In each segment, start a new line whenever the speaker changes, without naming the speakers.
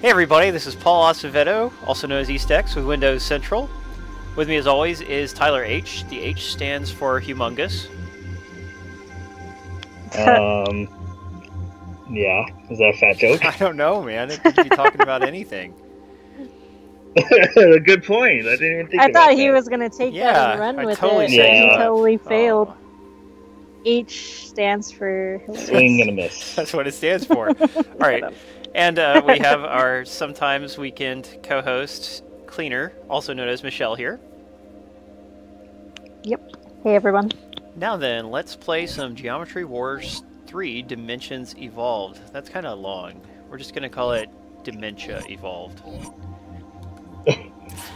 Hey everybody, this is Paul Acevedo, also known as EastX with Windows Central. With me as always is Tyler H. The H stands for humongous.
Yeah. Is that a fat joke?
I don't know, man. It could be talking about anything.
Good point. I didn't even think
I
about
thought he
that.
was going to take that and run with
totally
it.
set
you
He
up.
totally failed.
Oh,
H stands for
Swing and a miss.
that's what it stands for. Alright, and we have our sometimes weekend co-host, Cleaner, also known as Michelle here.
Yep. Hey everyone.
Now then, let's play some Geometry Wars 3 Dimensions Evolved. That's kind of long. We're just going to call it Dementia Evolved.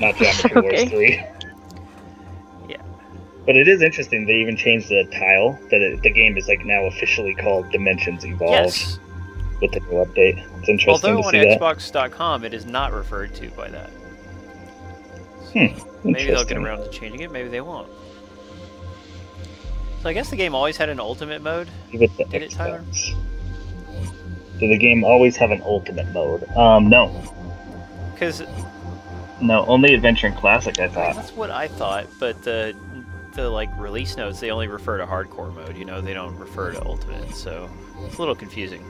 Not Geometry Wars 3.
Yeah.
But it is interesting. They even changed the tile. The game is like now officially called Dimensions Evolved
Yes.
with the new update. It's interesting
Although
to
on
see that.
Xbox.com it is not referred to by that. Maybe they'll get
Interesting.
around to changing it, maybe they won't. So I guess the game always had an ultimate mode.
Give it the
Did it, Tyler?
Xbox. Did the game always have an ultimate mode? No.
Because
No, only Adventure and Classic, I thought.
that's what I thought, but the like release notes, they only refer to hardcore mode, you know, they don't refer to ultimate, so it's a little confusing.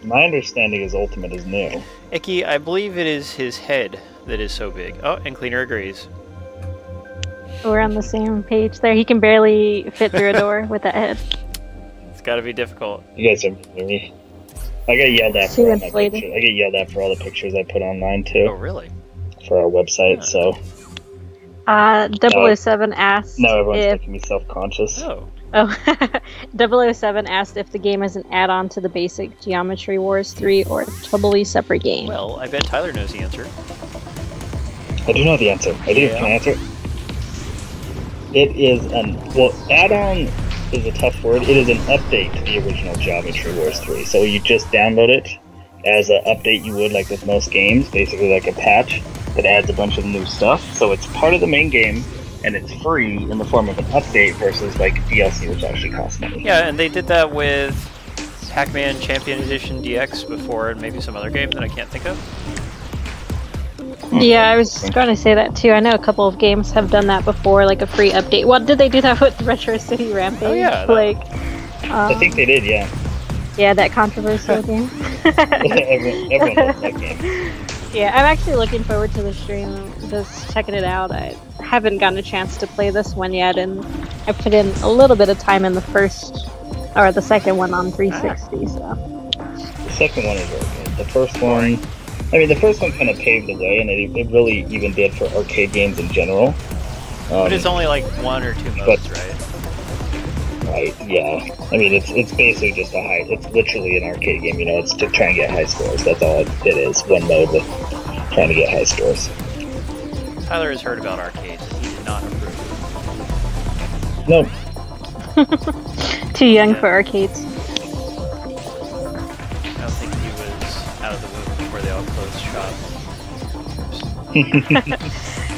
My understanding is Ultimate is new.
Icky, I believe it is his head that is so big. Oh, and Cleaner agrees.
We're on the same page there. He can barely fit through a door with that head.
It's gotta be difficult.
You guys are me. I get yelled at
Too
for all my
inflated.
pictures. I get yelled at for all the pictures I put online
Oh,
too
really?
for our website.
Yeah.
So
007 asked
now everyone's
if
making me self-conscious.
Oh.
007 asked if the game is an add-on to the basic Geometry Wars 3 or a totally separate game.
Well, I bet Tyler knows the answer.
I do know the answer. I do.
Yeah.
Can I answer? It is add-on is a tough word. It is an update to the original Geometry Wars 3. So you just download it as an update you would like with most games, basically like a patch that adds a bunch of new stuff. So it's part of the main game, and it's free in the form of an update versus like DLC, which actually costs money.
Yeah, and they did that with Pac-Man Champion Edition DX before, and maybe some other game that I can't think of.
Yeah, I was going to say that too. I know a couple of games have done that before, like a free update. What did they do that with Retro City Rampage?
Oh, yeah,
Like,
I think they did, yeah.
yeah, that controversial game.
Everyone loves that game.
Yeah, I'm actually looking forward to the stream, just checking it out. I haven't gotten a chance to play this one yet, and I put in a little bit of time in the second one on 360. So
The second one is really good. The first one, the first one kind of paved the way, and it really even did for arcade games in general.
But it's only like 1 or 2 modes, right?
Right, yeah. It's basically just it's literally an arcade game, you know, it's to try and get high scores. That's all it is, one mode with trying to get high scores.
Tyler has heard about arcades, and he did not approve.
Nope.
too young for arcades.
I don't think he was out of the womb before they all closed shop.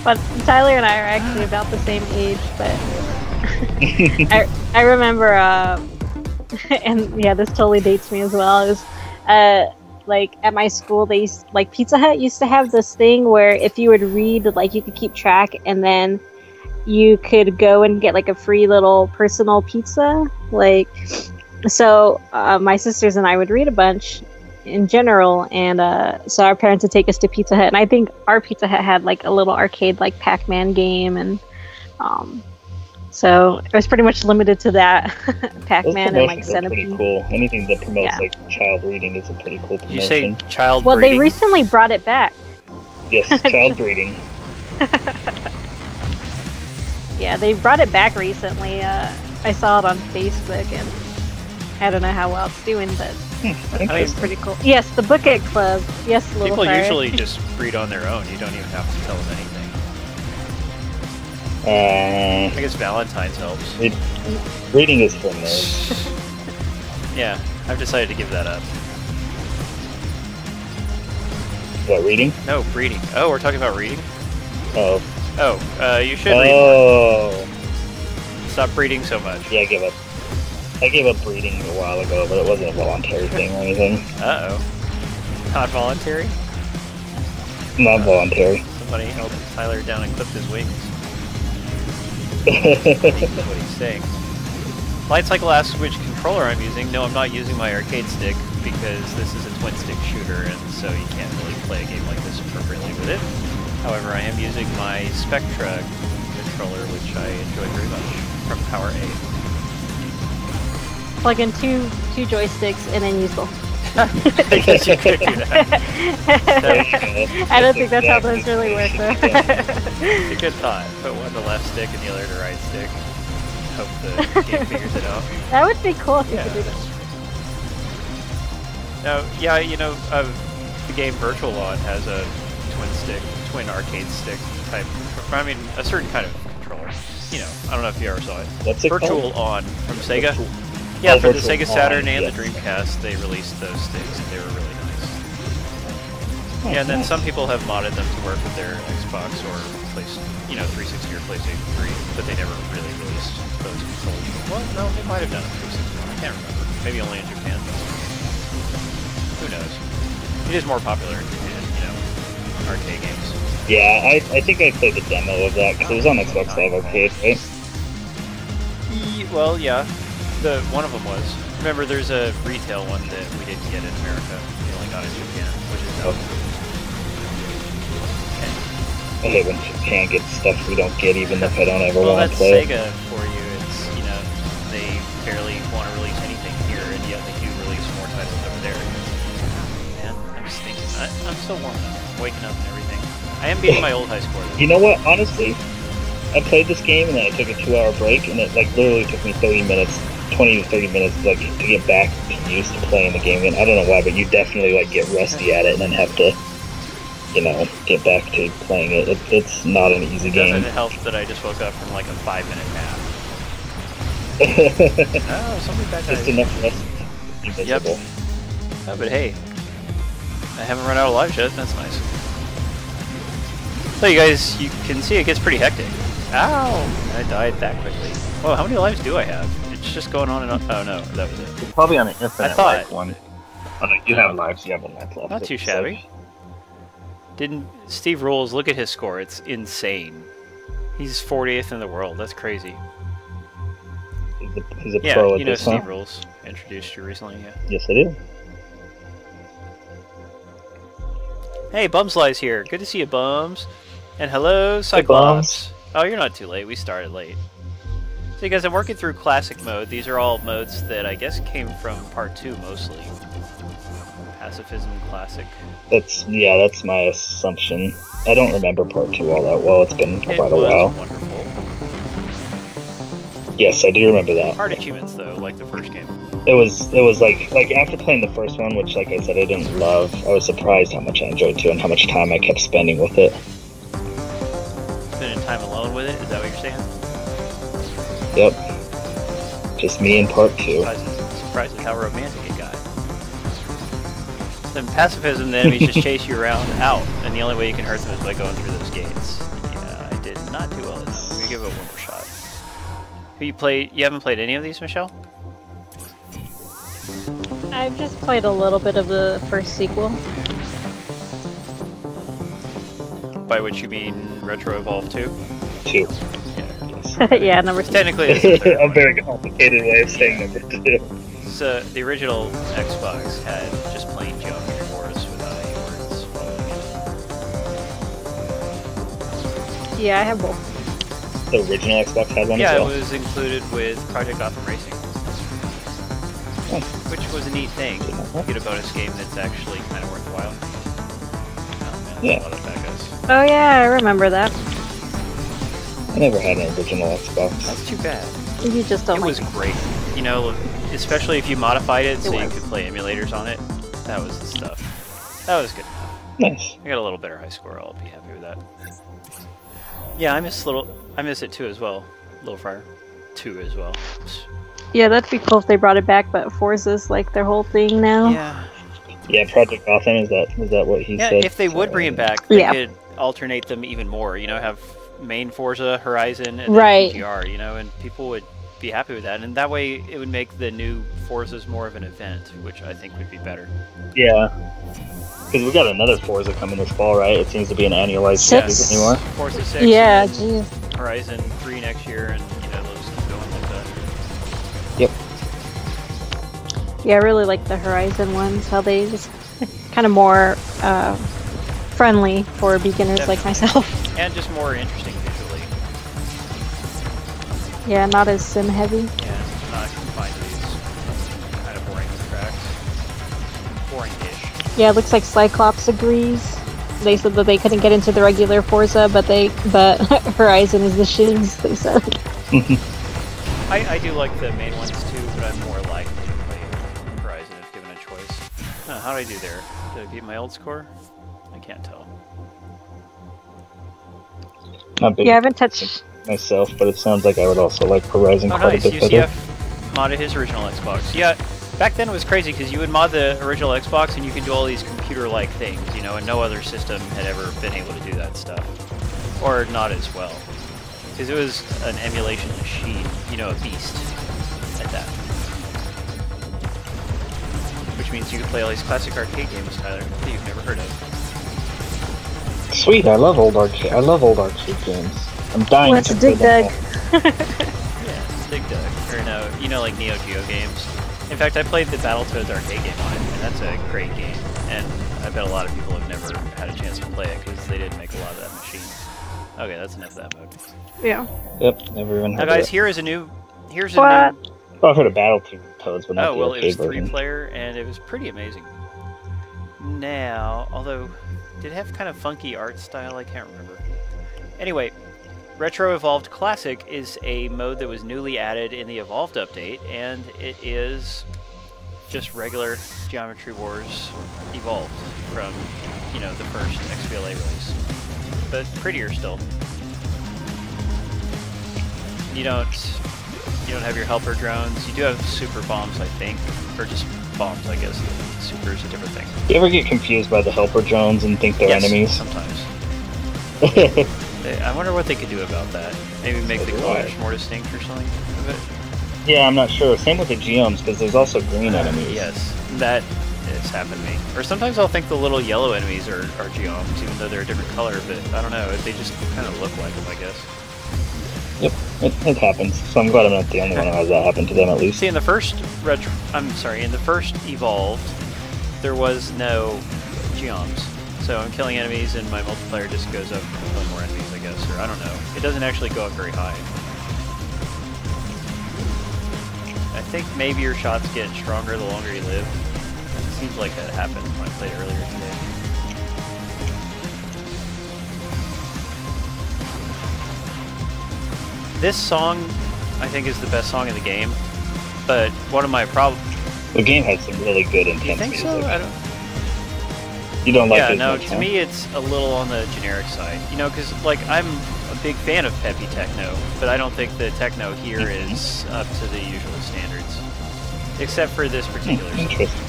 But Tyler and I are actually about the same age, but I remember, and yeah, this totally dates me as well. It was, like at my school, Pizza Hut used to have this thing where if you would read, like you could keep track, and then you could go and get like a free little personal pizza. Like, so my sisters and I would read a bunch in general, and so our parents would take us to Pizza Hut, and I think our Pizza Hut had like a little arcade like Pac-Man game, and so it was pretty much limited to that.
Those
Pac-Man and like
promotions are pretty
Centipede.
cool. Anything that promotes
Yeah.
like child reading is a pretty cool promotion.
You say child
Well,
breeding?
they recently brought it back.
Yes, child breeding.
Yeah, they brought it back recently. I saw it on Facebook, and I don't know how well it's doing, but it's
Interesting.
pretty cool. Yes, the Book It Club. Yes, little
People
fire.
usually just breed on their own. You don't even have to tell them anything. I guess Valentine's helps.
Reading is for nerds.
Yeah, I've decided to give that up.
What, reading?
No, breeding. Oh, we're talking about reading?
Oh.
Oh, you should read more.
Oh.
Stop breeding so much.
Yeah, I gave up. I gave up breeding a while ago, but it wasn't a voluntary thing or anything.
Uh-oh. Not voluntary?
Not voluntary.
Somebody held Tyler down and clipped his wings. That's what he's saying. Light Cycle asks which controller I'm using. No, I'm not using my arcade stick because this is a twin stick shooter, and so you can't really play a game like this appropriately with it. However, I am using my Spectra controller, which I enjoy very much, from Power A.
Plug in two joysticks and then use both.
I guess you could do that.
I don't think that's how those really work, though.
It's a good thought. Put one to the left stick and the other to the right stick. Hope the game figures it out.
That would be cool if you could do that.
Now, yeah, you know, the game Virtual On has a twin arcade stick type. I mean, a certain kind of controller. You know, I don't know if you ever saw it.
What's it
Virtual
called?
On from Sega.
Virtual.
Yeah,
Oh,
for the
Virtual
Sega Saturn
On,
and
yes.
the Dreamcast, they released those sticks, and they were really nice.
Oh,
Yeah, and then
nice.
some people have modded them to work with their Xbox or 360 or PlayStation 3, but they never really released those controls. Well, no, they might have done it for 361. I can't remember. Maybe only in Japan. Who knows? It is more popular in arcade games.
Yeah, I think I played the demo of that because it was on Xbox Live Arcade, right?
Well, yeah. One of them was. Remember, there's a retail one that we didn't get in America. We only got it in Japan, which is
Oh. I hate when Japan gets stuff we don't get, even if I don't ever
Well,
want
that's
to play it.
Sega for you. It's, they barely want to release anything here, and yet they do release more titles over there. Man, I'm just thinking, I'm still warming up, waking up and everything. I am beating my old high score, though.
You know what? Honestly, I played this game and then I took a 2-hour break, and it literally took me 20 to 30 minutes to get back to used to playing the game again. I don't know why, but you definitely get rusty at it and then have to, get back to playing it. It's not an easy game.
Doesn't it help that I just woke up from like a 5-minute nap? Oh, somebody back
Just
there.
enough rest to be miserable.
Oh, but hey, I haven't run out of lives yet. That's nice. So you guys, you can see it gets pretty hectic. Ow! I died that quickly. Oh, how many lives do I have? It's just going on and on. Oh no, that was it.
It's probably on an infinite
I thought-
life one. Oh, no, you have lives. You have one life left.
Not too shabby. Didn't Steve Rules look at his score? It's insane. He's 40th in the world. That's crazy.
He's a
Yeah,
pro at
you know
this, huh?
Steve Rules. Introduced you recently, yeah.
Yes, I do.
Hey, Bumsli's here. Good to see you, Bums. And hello,
Bums.
Cyclops. Oh, you're not too late. We started late. So you guys, I'm working through Classic Mode. These are all modes that I guess came from Part 2 mostly. Pacifism Classic.
That's my assumption. I don't remember part 2 all that well. It's been
It
quite a
was
while.
wonderful.
Yes, I do remember that.
Hard achievements though, like the first game.
It was like after playing the first one, which like I said I didn't love. I was surprised how much I enjoyed too, and how much time I kept spending with it.
Spending time alone with it, is that what you're saying?
Yep. Just me in part 2.
Surprised at how romantic it got. Then pacifism, the enemies just chase you around out, and the only way you can hurt them is by going through those gates. Yeah, I did not do well at that. Let me give it one more shot. You haven't played any of these, Michelle?
I've just played a little bit of the first sequel.
By which you mean Retro Evolve 2?
2.
Yeah.
Yeah, number 2.
Technically, it's the third
A
one.
very complicated way of saying number 2.
So, the original Xbox had just plain Geometry Wars without any words following it.
Yeah, I have both.
The original Xbox had one
Yeah,
as
it
well.
was included with Project Gotham Racing. Which was a neat thing. You get a bonus game that's actually kind of worthwhile. Oh, man,
Yeah.
I love that, guys.
Oh yeah, I remember that.
I never had an original Xbox.
That's too bad.
You just don't
It
like
was great. You know, especially if you modified it so you
was.
could play emulators on it. That was the stuff. That was good enough.
Nice.
I got a little better high score. I'll be happy with that. Yeah, I miss it too as well. Little Fire 2 as well.
Yeah, that'd be cool if they brought it back, but Forza's like their whole thing now.
Yeah.
Yeah, Project Gotham, is that what he
Yeah,
said?
if they would bring it back, they
Yeah.
could alternate them even more. You know, have main Forza Horizon and
Right.
then PGR, you know, and people would be happy with that. And that way it would make the new Forzas more of an event, which I think would be better.
Yeah. Because we got another Forza coming this fall, right? It seems to be an annualized
Six.
series anymore.
Forza 6.
Yeah,
and then
geez.
Horizon 3 next year, and they'll just keep going like that.
Yep.
Yeah, I really like the Horizon ones. How they just kind of more friendly for beginners like myself.
And just more interesting visually.
Yeah, not as sim heavy.
Yeah, it's not confined to these kind of boring tracks. Boring-ish.
Yeah, it looks like Cyclops agrees. They said that they couldn't get into the regular Forza, but Horizon is the shiz, they said.
I do like the main ones too, but I'm more likely to play Horizon if given a choice. How did I do there? Did I beat my old score? I can't tell.
Not big
Yeah, I haven't touched.
myself, but it sounds like I would also like Horizon
Oh,
quite
nice.
a bit better.
UCF modded his original Xbox. Yeah, back then it was crazy because you would mod the original Xbox and you could do all these computer-like things, and no other system had ever been able to do that stuff. Or not as well. Because it was an emulation machine, a beast at that. Which means you could play all these classic arcade games, Tyler, that you've never heard of.
Sweet, I love old arcade games. I'm dying
Let's
to
dig
play them
Dug.
all.
Yeah, Dig Dug. Or no, like Neo Geo games. In fact, I played the Battletoads arcade game on it, and that's a great game. And I bet a lot of people have never had a chance to play it because they didn't make a lot of that machine. Okay, that's enough of that mode.
Yeah.
Yep, never even
Now,
heard
guys,
of it.
here's a new.
What?
Oh, I've heard of Battletoads, but not
Oh
the
well, it was
arcade version.
3-player, and it was pretty amazing. Now, although, did it have kind of funky art style? I can't remember. Anyway, Retro Evolved Classic is a mode that was newly added in the Evolved update, and it is just regular Geometry Wars Evolved from, the first XBLA release. But prettier still. You don't have your helper drones. You do have super bombs, I think. Or just bombs, I guess. Super is a different thing.
You ever get confused by the helper drones and think they're
Yes,
enemies?
sometimes. I wonder what they could do about that. Maybe make the colors more distinct or something of it.
Yeah, I'm not sure. Same with the geomes, because there's also green enemies.
Yes, that has happened to me. Or sometimes I'll think the little yellow enemies are geomes, even though they're a different color, but I don't know, they just kind of look like them, I guess.
Yep, it happens. So I'm glad I'm not the only one who has that happen to them, at least.
See, in the first Evolved, there was no geoms. So I'm killing enemies and my multiplier just goes up to kill more enemies, I guess, or I don't know. It doesn't actually go up very high. I think maybe your shots get stronger the longer you live. It seems like that happened when I played earlier today. This song, I think, is the best song in the game, but one of my problems...
The game has some really good intense
Do you think
music.
so? I don't...
You don't like
Yeah,
it
no,
as much,
to
huh?
me it's a little on the generic side. Because, I'm a big fan of peppy techno, but I don't think the techno here is up to the usual standards. Except for this particular song.
Interesting.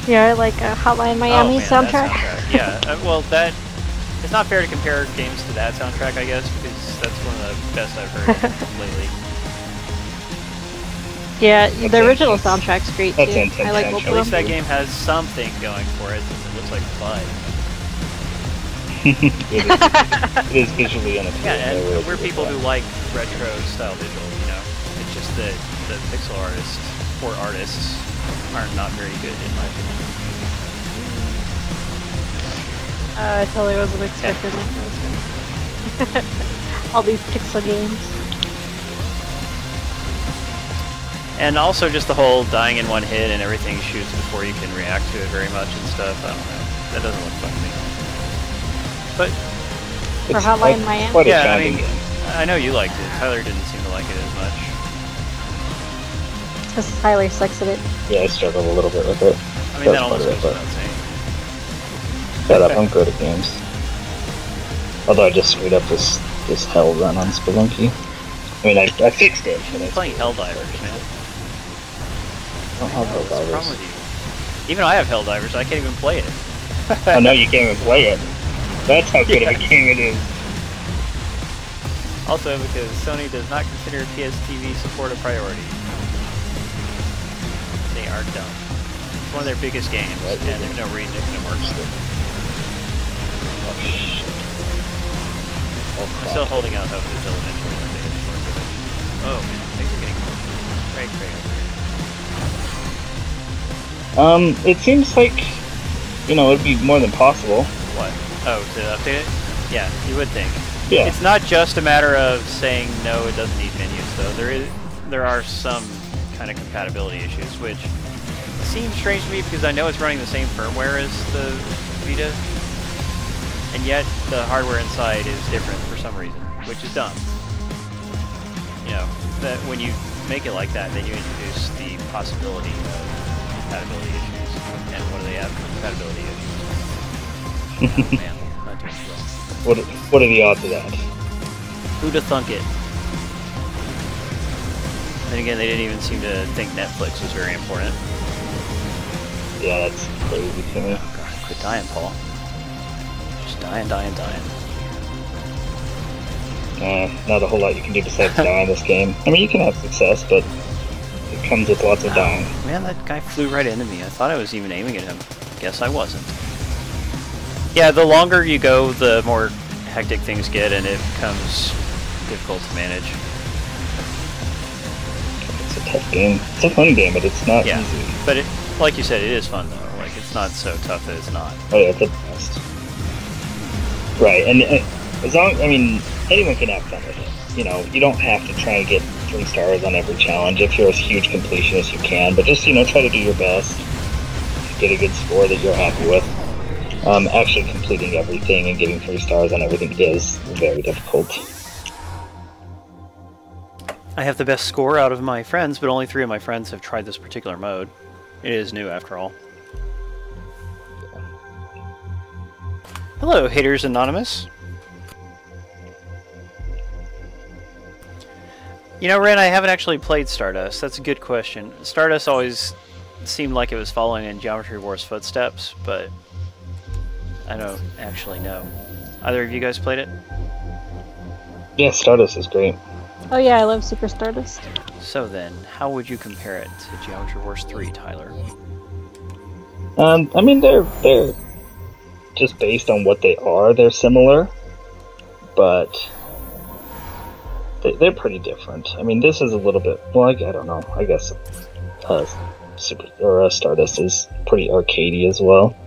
Yeah, I like Hotline Miami
Oh, man,
soundtrack.
that soundtrack. Yeah, well, it's not fair to compare games to that soundtrack, I guess, because that's one of the best I've heard lately.
Yeah,
That's
the original
intense.
soundtrack's great
That's
too.
intense
I like
soundtrack.
both
At
of
least
them.
that game has something going for it. It looks like fun.
It is visually unappealing.
Yeah,
I will
and we're
agree
people
with
who
that.
like retro style visual, It's just that the pixel artists or artists are not very good in my opinion.
I totally wasn't expecting that. All these pixel games.
And also just the whole dying in one hit and everything shoots before you can react to it very much and stuff. I don't know. That doesn't look fun to me. But
For
It's
Hotline
like
Miami?
quite a
yeah, I
challenging
mean,
game.
I know you liked it. Tyler didn't seem to like it as much.
Because Tyler sucks at it.
Yeah, I struggle a little bit with it.
I mean, that
That's
almost
part
goes
of it,
without saying.
Shut up, I'm good at games. Although I just screwed up this hell run on Spelunky. I mean, I fixed it. But
I'm playing Helldivers, man.
I don't have
What's the problem
Helldivers.
with you? Even I have Helldivers. I can't even play it.
Oh no, you can't even play it. That's how good of a game it is.
Also because Sony does not consider PS TV support a priority. They are dumb. It's one of their biggest games, and there's no reason it couldn't work.
Oh, shit.
I'm still holding out hope that they'll eventually one day work with it. Oh man, things are getting very crazy.
It seems like, it'd be more than possible.
What? Oh, to update it? Yeah, you would think.
Yeah.
It's not just a matter of saying no, it doesn't need menus though. There are some kind of compatibility issues, which seems strange to me because I know it's running the same firmware as the Vita, and yet the hardware inside is different for some reason, which is dumb. That when you make it like that, then you introduce the possibility of compatibility issues. And what do they have? Compatibility issues. Oh, man, not doing well.
What are the odds of that?
Who'da thunk it? Then again, they didn't even seem to think Netflix was very important.
Yeah, that's crazy to me.
Oh god, quit dying, Paul. Just dying.
Not a whole lot you can do besides die in this game. I mean, you can have success, but it comes with lots of dying.
Man, that guy flew right into me. I thought I was even aiming at him. Guess I wasn't. Yeah, the longer you go, the more hectic things get, and it becomes difficult to manage.
It's a tough game. It's a fun game, but it's not easy.
But like you said, it is fun though. Like, it's not so tough that it's not.
Oh yeah, it's the best. Right, and as long, anyone can have fun with it. You don't have to try and get 3 stars on every challenge if you're a huge completionist you can, but just, try to do your best, get a good score that you're happy with. Actually completing everything and getting 3 stars on everything is very difficult.
I have the best score out of my friends, but only 3 of my friends have tried this particular mode. It is new after all. Hello, Haters Anonymous. Ren, I haven't actually played Stardust. That's a good question. Stardust always seemed like it was following in Geometry Wars' footsteps, but I don't actually know. Either of you guys played it?
Yeah, Stardust is great.
Oh yeah, I love Super Stardust.
So then, how would you compare it to Geometry Wars 3, Tyler?
They're just based on what they are, they're similar, but they're pretty different. This is a little bit, I don't know. I guess Stardust is pretty arcadey as well.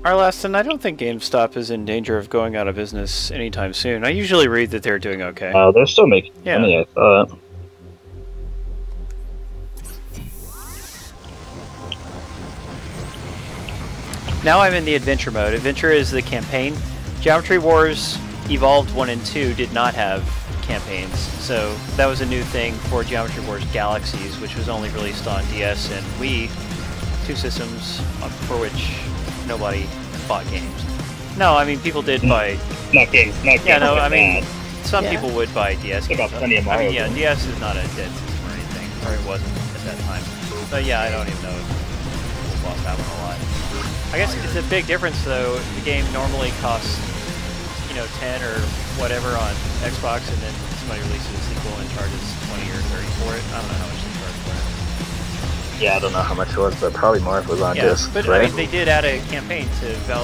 Arlaston, I don't think GameStop is in danger of going out of business anytime soon. I usually read that they're doing okay.
They're still making money, I thought.
Now I'm in the adventure mode. Adventure is the campaign. Geometry Wars Evolved 1 and 2 did not have campaigns, so that was a new thing for Geometry Wars Galaxies, which was only released on DS and Wii, 2 systems for which nobody bought games. No, people did buy...
Not games.
Some people would buy DS games.
Plenty of Mario
DS is not a dead system or anything, or it wasn't at that time. But yeah, I don't even know if people bought that one a lot. I guess it's a big difference though. The game normally costs, 10 or whatever on Xbox, and then somebody releases a sequel and charges 20 or 30 for it. I don't know how much they charge for it.
Yeah, I don't know how much it was, but probably more if it was on disc.
But
right?
they did add a campaign to to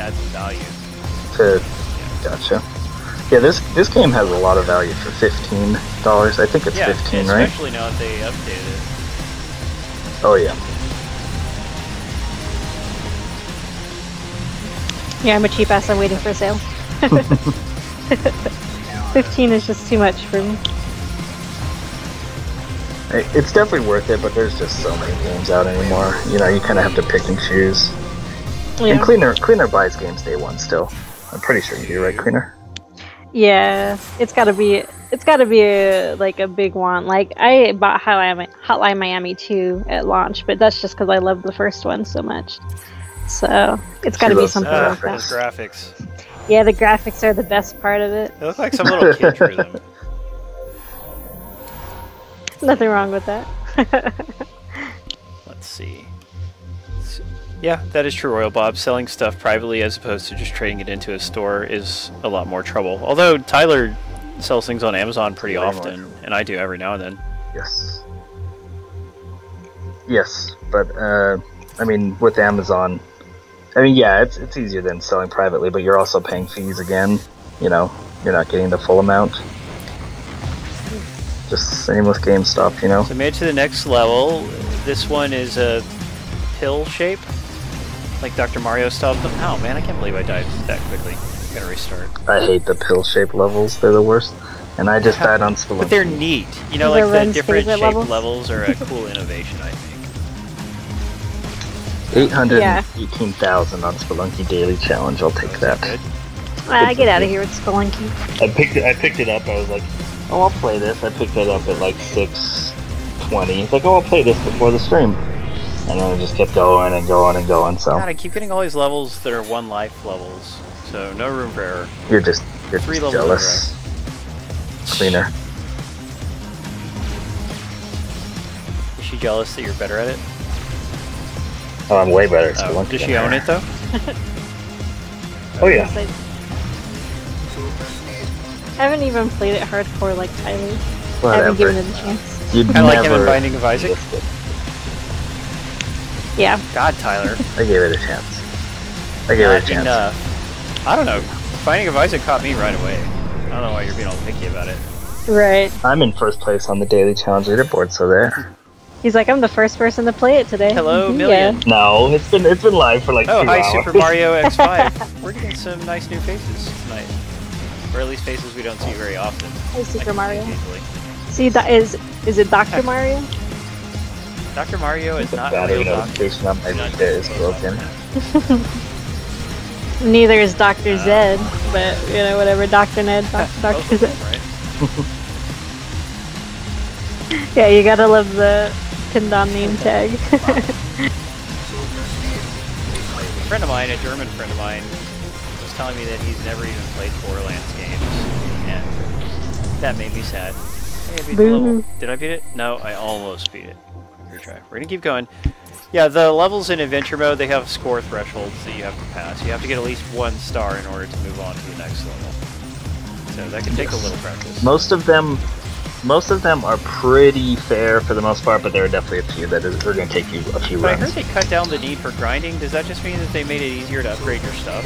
add some value.
Gotcha. Yeah, this game has a lot of value for $15. I think it's 15, right?
Especially now that they updated it.
Oh yeah.
Yeah, I'm a cheap ass. I'm waiting for a sale. 15 is just too much for me.
It's definitely worth it, but there's just so many games out anymore. You kind of have to pick and choose. Yeah. And Cleaner buys games day one still. I'm pretty sure you do, right, Cleaner?
Yeah, it's gotta be a big one. Like, I bought Hotline Miami 2 at launch, but that's just because I love the first one so much. So it's got to be something like that.
Those graphics.
Yeah, the graphics are the best part of it.
They look like some little kid drew them.
Nothing wrong with that.
Let's see. Yeah, that is true, Royal Bob. Selling stuff privately as opposed to just trading it into a store is a lot more trouble. Although Tyler sells things on Amazon pretty
Way more
often,
trouble.
and I do every now and then.
Yes. Yes, but I mean, with Amazon, I mean, yeah, it's easier than selling privately, but you're also paying fees again. You know, you're not getting the full amount. Just same with GameStop, you know.
So made it to the next level. This one is a pill shape, like Dr. Mario style. Oh man, I can't believe I died that quickly. Gotta restart.
I hate the pill-shaped levels; they're the worst. And I just died on Spelunky.
But they're neat. You know,
They're
like the
Ren's
different
favorite
shaped
levels?
levels are a cool innovation, I think.
818,000 on Spelunky Daily Challenge. I'll take that.
Good.
Get out of here with Spelunky.
I picked it up. I was like, oh, I'll play this. I picked it up at like 6:20. It's like, oh, I'll play this before the stream. And then I just kept going and going and going. So
God, I keep getting all these levels that are 1 life levels, so no room for error.
you're just
3 levels
jealous. Cleaner.
Is she jealous that you're better at it?
Oh, I'm way better at
Oh,
Spelunky.
does she
than
own
her.
it though?
Oh yeah.
I haven't even played it hardcore like Tyler. I
Whatever.
haven't given it a chance.
You'd
Kind of like him in
never
Binding of Isaac.
missed it.
Yeah.
God, Tyler.
I gave it a chance. I gave it a
Not
chance.
enough. I don't know. Binding of Isaac caught me right away. I don't know why you're being all picky about it.
Right.
I'm in first place on the Daily Challenge leaderboard, so there.
He's like, I'm the first person to play it today.
Hello,
Mhm,
Million.
No, it's been live for like
Oh,
2
hi,
hours.
Super Mario X5. We're getting some nice new faces tonight. Or at least faces we don't see very often.
Hey, Super
Like,
Mario.
occasionally.
See, is it Dr. Mario?
Dr. Mario is
The
not a
battery
real doctor.
notification on my
Do not
Vita is
close off
broken.
for now.
Neither is Dr. Zed, but you know, whatever. Dr. Ned, Dr.
Both
Zed.
of them, right?
Yeah, you gotta love the pinned on name tag.
A friend of mine, a German friend of mine, was telling me that he's never even played Borderlands games, and that made me sad. Hey, I beat the
Boo.
level. Did I beat it? No, I almost beat it. Retry. We're gonna keep going. Yeah, the levels in adventure mode, they have score thresholds that you have to pass. You have to get at least 1 star in order to move on to the next level. So that can take a little practice.
Most of them are pretty fair for the most part, but there are definitely a few that are going to take you a few
But I heard
runs.
they cut down the need for grinding. Does that just mean that they made it easier to upgrade your stuff?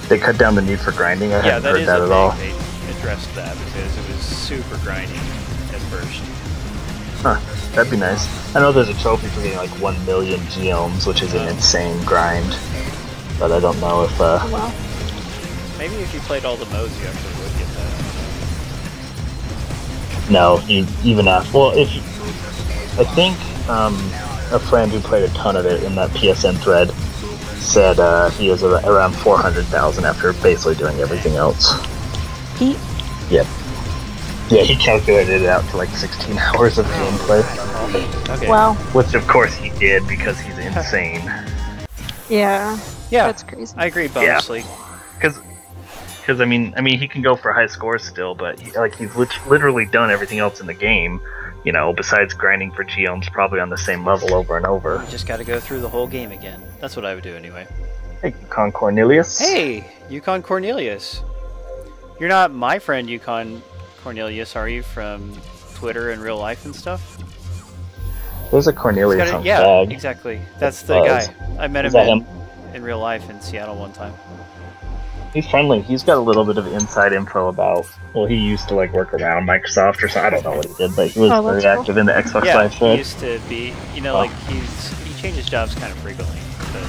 They cut down the need for grinding. I
Yeah,
haven't
that
heard
is
that
a
at all.
thing. They addressed that because it was super grinding at first.
Huh, that'd be nice. I know there's a trophy for getting like 1 million geomes, which is an insane grind. But I don't know if
Wow.
Maybe if you played all the modes, you actually would get that.
no, even after. Well, if I think a friend who played a ton of it in that PSN thread said he was around 400,000 after basically doing everything else.
Pete?
Yep. Yeah, he calculated it out to like 16 hours of gameplay,
Okay.
Wow.
which of course he did because he's insane.
Yeah.
yeah,
That's crazy.
I agree, Bonus League.
Because I mean he can go for high scores still, but he's literally done everything else in the game. You know, besides grinding for geomes, probably on the same level over and over.
You just got to go through the whole game again. That's what I would do anyway.
Hey, Con Cornelius.
Hey, Yukon Cornelius. You're not my friend Yukon Cornelius, are you? From Twitter and real life and stuff?
There's a Cornelius on
yeah,
Flag.
exactly. That's the
Buzz.
guy. I met
Is
him
that
in,
him?
in real life in Seattle one time.
He's friendly. He's got a little bit of inside info about. Well, he used to like work around Microsoft or something. I don't know what he did, but he was
Oh,
very
that's cool.
active in the Xbox
Yeah,
Live
he
thread.
used to be, you know,
Oh.
like he changes jobs kind of frequently, but,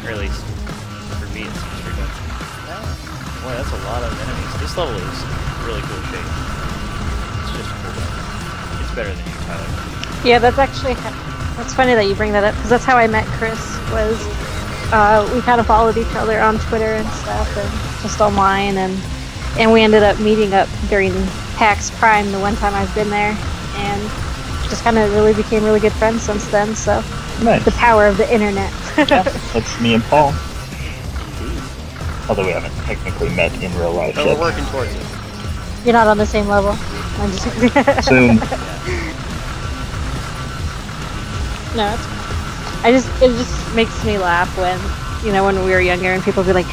or at least for me it seems frequent. Yeah. Boy, that's a lot of enemies. This level is really cool shape. It's just cool. It's better than you, Tyler.
Yeah, that's actually that's funny that you bring that up because that's how I met Chris. Was we kind of followed each other on Twitter and stuff, and just online, and we ended up meeting up during PAX Prime the one time I've been there, and just kind of really became really good friends since then. So
Nice.
the power of the internet.
That's me and Paul. Although we haven't technically met in real life
But
yet.
we're working towards it.
You're not on the same level. I'm just
Soon.
No, it just makes me laugh when, when we were younger and people be like,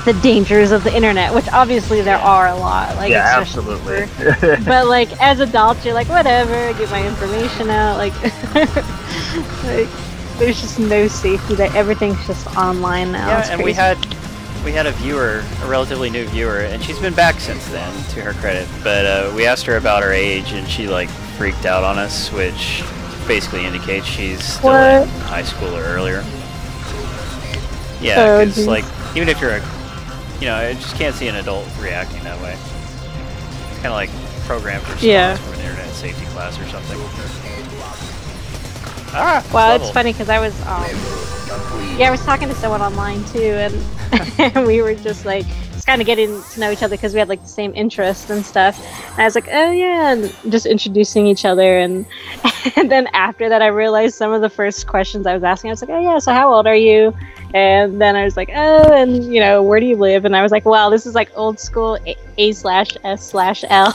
the dangers of the internet, which obviously there are a lot. Like,
yeah,
especially
absolutely.
but like as adults, you're like, whatever, get my information out. Like, like there's just no safety. That everything's just online now.
Yeah,
it's
and
crazy.
we had a viewer, a relatively new viewer, and she's been back since then, to her credit. But we asked her about her age, and she like freaked out on us, which basically indicates she's still in high school or earlier. Yeah, because like even if you're I just can't see an adult reacting that way. It's kind of like programmed response from an internet safety class or something. Ah,
well, it's funny because I was I was talking to someone online too, and and we were just like kind of getting to know each other because we had like the same interests and stuff. And I was like, oh yeah, and just introducing each other, and then after that I realized some of the first questions I was asking, I was like, oh yeah, so how old are you? And then I was like, oh, and where do you live? And I was like, wow, this is like old school A/S/L.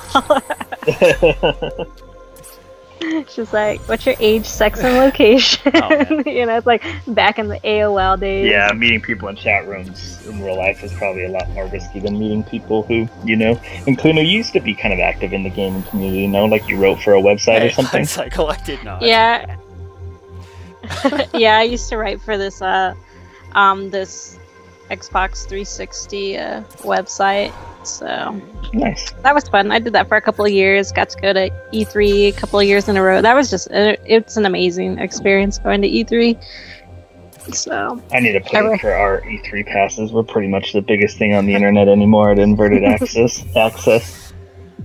She's like, what's your age, sex, and location?
Oh,
it's like back in the AOL days.
Yeah, meeting people in chat rooms in real life is probably a lot more risky than meeting people who, and Cluno, you used to be kind of active in the gaming community, like you wrote for a website or something?
Cycle, I did not.
Yeah. Yeah, I used to write for this this Xbox 360 website. So
nice.
That was fun. I did that for a couple of years. Got to go to E3 a couple of years in a row. That was just it's an amazing experience going to E3. So
I need to pay for our E3 passes. We're pretty much the biggest thing on the internet anymore at Inverted Access.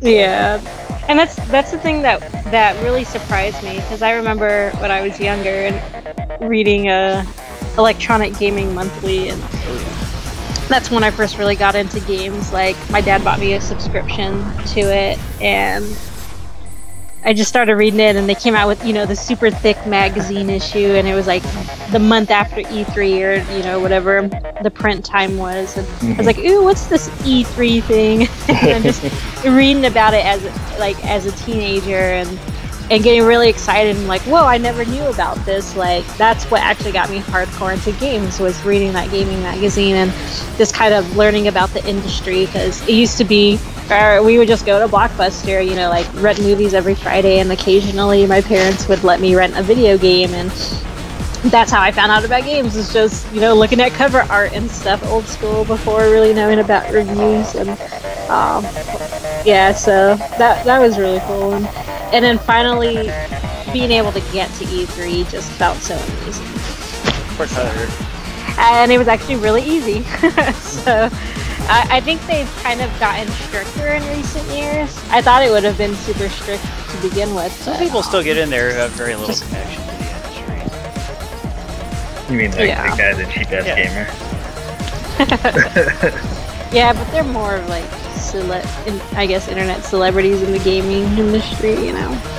Yeah, and that's the thing that really surprised me, because I remember when I was younger and reading Electronic Gaming Monthly, and that's when I first really got into games. Like, my dad bought me a subscription to it, and I just started reading it, and they came out with, the super thick magazine issue, and it was like the month after E3 or, whatever the print time was. And I was like, ooh, what's this E3 thing? And I'm just reading about it as a teenager, and getting really excited and like, whoa, I never knew about this. Like, that's what actually got me hardcore into games, was reading that gaming magazine and just kind of learning about the industry, because it used to be we would just go to Blockbuster, like rent movies every Friday, and occasionally my parents would let me rent a video game, and that's how I found out about games, is just, looking at cover art and stuff, old school, before really knowing about reviews. And so that was really cool. And then finally being able to get to E3 just felt so amazing.
Of course,
and it was actually really easy. So I think they've kind of gotten stricter in recent years. I thought it would have been super strict to begin with.
Some people still get in there who have very little connection to the industry.
You mean like the guy, the cheap-ass gamer?
Yeah, but they're more of like, I guess, internet celebrities in the gaming industry,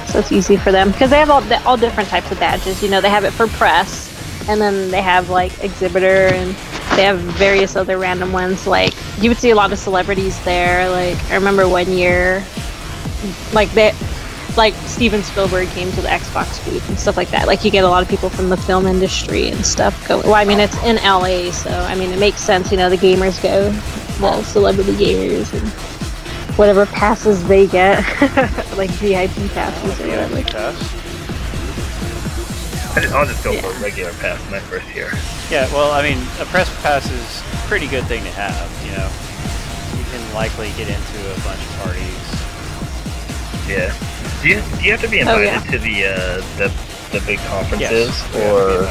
so it's easy for them, because they have all different types of badges. They have it for press, and then they have like exhibitor, and they have various other random ones. Like, you would see a lot of celebrities there. Like, I remember one year, like Steven Spielberg came to the Xbox booth and stuff like that. Like, you get a lot of people from the film industry and stuff going. Well, I mean, it's in LA, so I mean, it makes sense. The gamers go, the celebrity gamers, and whatever passes they get, like VIP passes or whatever.
I'll just go for a regular pass my first year.
Yeah, well, I mean, a press pass is a pretty good thing to have. You can likely get into a bunch of parties.
Yeah. Do you have to be invited to the big conferences, or?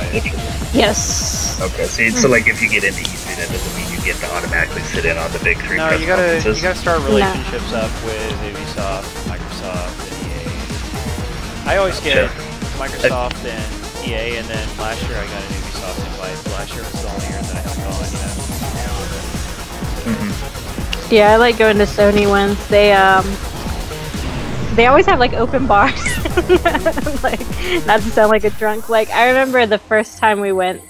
Yes.
Okay, so like if you get into E3, that doesn't mean you get to automatically sit in on the big three press conferences.
You gotta start relationships up with Ubisoft, Microsoft, and EA. I always get Microsoft and EA, and then last year I got an Ubisoft invite. Last year was the only year that I helped on,
Yeah, I like going to Sony ones. They always have like open bars. Like, not to sound like a drunk. Like, I remember the first time we went,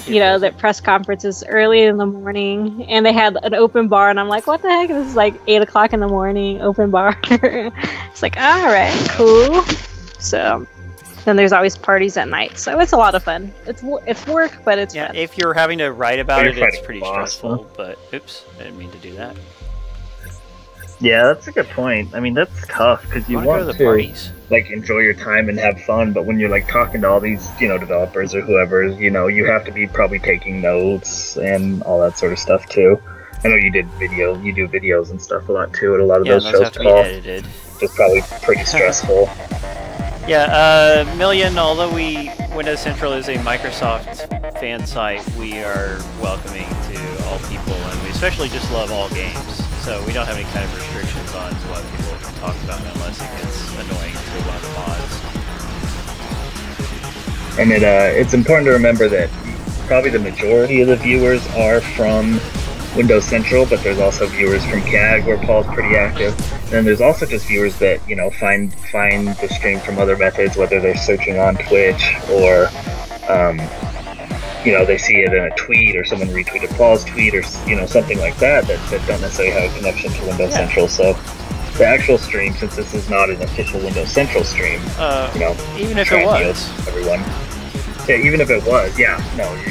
the press conferences early in the morning, and they had an open bar, and I'm like, what the heck? This is like 8 o'clock in the morning, open bar. It's like, all right, cool. So Then there's always parties at night, so it's a lot of fun. It's work, but it's
Yeah,
fun.
if you're having to write about
You're
it, it's
fighting
pretty
boss,
stressful. But oops, I didn't mean to do that.
Yeah, that's a good point. I mean, that's tough because you
I want
want
to go to the parties.
like enjoy your time and have fun, but when you're like talking to all these, developers or whoever, you have to be probably taking notes and all that sort of stuff too. I know you do videos and stuff a lot too at a lot of
Yeah,
those
those
shows,
have to be
Paul.
edited.
It's probably pretty stressful.
Yeah, Million, although Windows Central is a Microsoft fan site, we are welcoming to all people, and we especially just love all games. So we don't have any kind of restrictions on what people can talk about unless it gets annoying to one of the mods.
And it's important to remember that probably the majority of the viewers are from Windows Central, but there's also viewers from CAG where Paul's pretty active. And then there's also just viewers that, find the stream from other methods, whether they're searching on Twitch or, they see it in a tweet or someone retweeted Paul's tweet or, something like that don't necessarily have a connection to Windows Central. So the actual stream, since this is not an official Windows Central stream,
even if it was,
everyone. Yeah, even if it was, you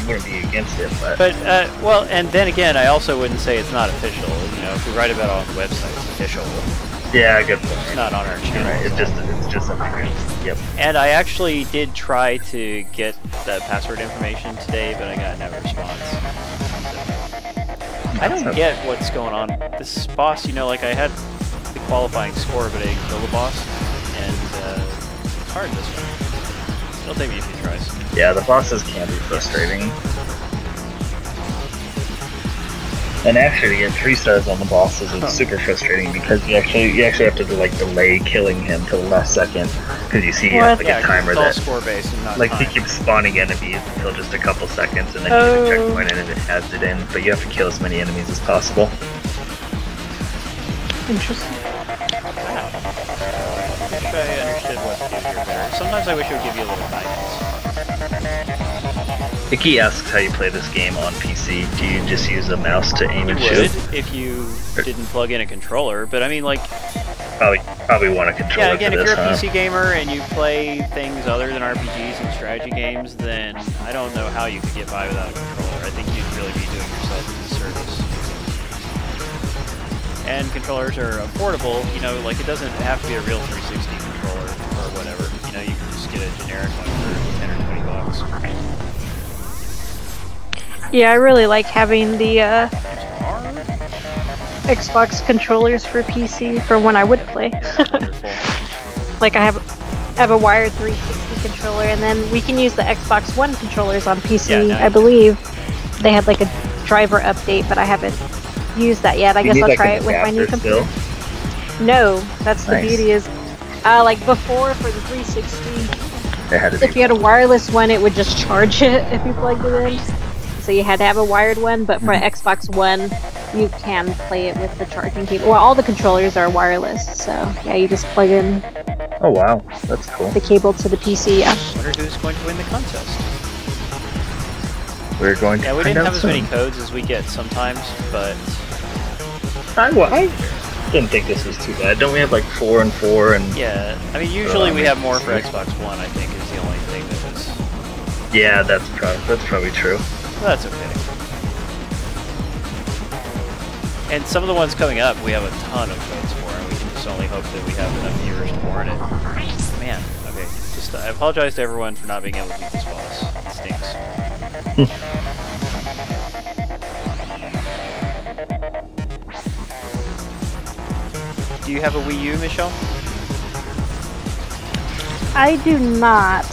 wouldn't be against it, but...
well, and then again, I also wouldn't say it's not official. If we write about it on the website, it's official.
Yeah, good point.
It's not on our channel.
Right. It's just something. Yep.
And I actually did try to get the password information today, but I got no response. So, I don't get what's going on. This boss, I had the qualifying score, but I didn't kill the boss, and it's hard this one. It'll take me a few tries.
Yeah, the bosses can be frustrating. And actually, at 3 stars on the bosses, it's super frustrating because you actually have to delay killing him till the last second because you see a timer
it's all
that
score-based and not time.
he keeps spawning enemies until just a couple seconds, and then you hit a checkpoint and it adds it in. But you have to kill as many enemies as possible.
Interesting.
Wow. I wish I understood what to do here better. Sometimes I wish it would give you a little guidance.
Icky asks how you play this game on PC. Do you just use a mouse to aim and shoot?
You would if you didn't plug in a controller, but I mean, like...
Probably want a controller.
Yeah, again,
for
if
this,
you're a PC gamer and you play things other than RPGs and strategy games, then I don't know how you could get by without a controller. I think you'd really be doing yourself a disservice. And controllers are affordable, like it doesn't have to be a real 360 controller or whatever. You can just get a generic one for 10 or 20 bucks.
Yeah, I really like having the Xbox controllers for PC for when I would play. Like I have a wired 360 controller, and then we can use the Xbox One controllers on PC. I believe they had like a driver update, but I haven't used that yet. I guess I'll try it with my new computer. No, that's the beauty is, like before for the 360, if you had a wireless one, it would just charge it if you plugged it in. So you had to have a wired one, but for Xbox One, you can play it with the charging cable. Well, all the controllers are wireless, so yeah, you just plug in.
Oh wow, that's cool.
The cable to the PC. Yeah.
I wonder who's going to win the contest.
We're going to.
Yeah, we didn't have as many codes as we get sometimes, but
I didn't think this was too bad. Don't we have like 4 and 4 and?
Yeah, I mean usually we have more for Xbox One. I think is the only thing that was.
Yeah, that's probably true.
Well, that's okay. And some of the ones coming up, we have a ton of codes for, and we can just only hope that we have enough viewers to warrant it. Man, okay. Just I apologize to everyone for not being able to beat this boss. It stinks. Do you have a Wii U, Michelle?
I do not.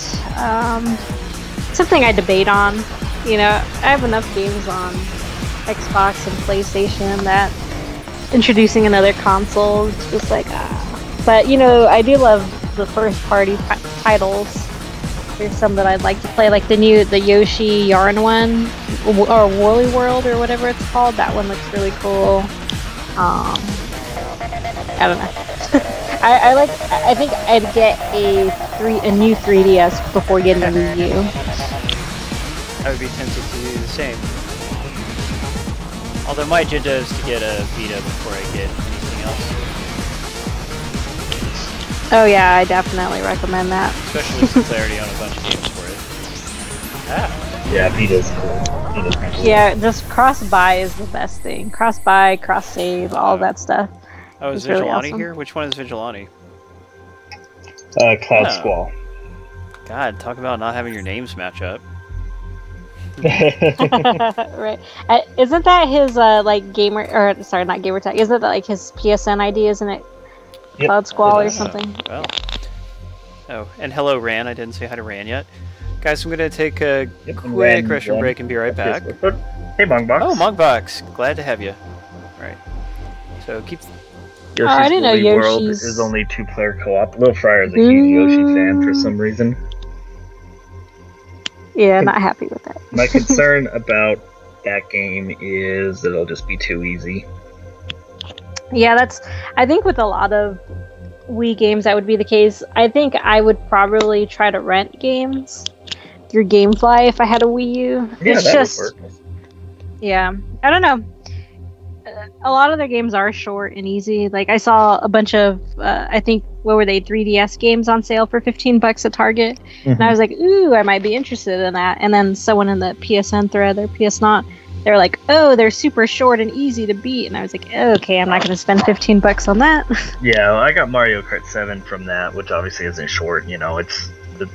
Something I debate on. I have enough games on Xbox and PlayStation that introducing another console is just like, But, I do love the first-party titles. There's some that I'd like to play, like the Yoshi Yarn one, or Woolly World, or whatever it's called. That one looks really cool. I don't know. I think I'd get a new 3DS before getting a Wii U.
I would be tempted to do the same. Although my agenda is to get a Vita before I get anything else.
Oh yeah, I definitely recommend that.
Especially since I already own a bunch of games for it. Ah,
Yeah, Vita's cool. Vita's kinda cool.
Yeah, just cross-buy is the best thing. Cross-buy, cross-save, all that stuff.
oh, is
It's really
Vigilante
awesome.
here? Which one is Vigilante?
Cloud
Oh.
Squall.
God, talk about not having your names match up.
Right. Isn't that his like gamer or sorry, not gamer tag? Isn't that like his PSN ID? Isn't it
Yep,
Cloud Squall
it
or
is.
something?
Well. Oh, and hello, Ran. I didn't say hi to Ran yet. Guys, I'm gonna take a
Yep, and
quick
Ran-
restroom
Ran-
break and be right back.
Hey, Mongbox.
Oh, Mugbox. Glad to have you. Alright. So keep.
Yoshi's
I didn't know
Woolly World
Yoshi's-
is only 2-player co-op. Lil Fryer is a huge Yoshi fan for some reason.
Yeah, not happy with that.
My concern about that game is that it'll just be too easy.
Yeah, I think with a lot of Wii games that would be the case. I think I would probably try to rent games through GameFly if I had a Wii U.
Yeah,
It's
that
just,
would work.
yeah, I don't know. A lot of their games are short and easy. Like I saw a bunch of, I think, what were they, 3DS games on sale for $15 at Target, and I was like, ooh, I might be interested in that. And then someone in the PSN thread or PS Not, they're like, oh, they're super short and easy to beat, and I was like, okay, I'm not going to spend $15 on that.
Yeah, well, I got Mario Kart 7 from that, which obviously isn't short. You know, it's the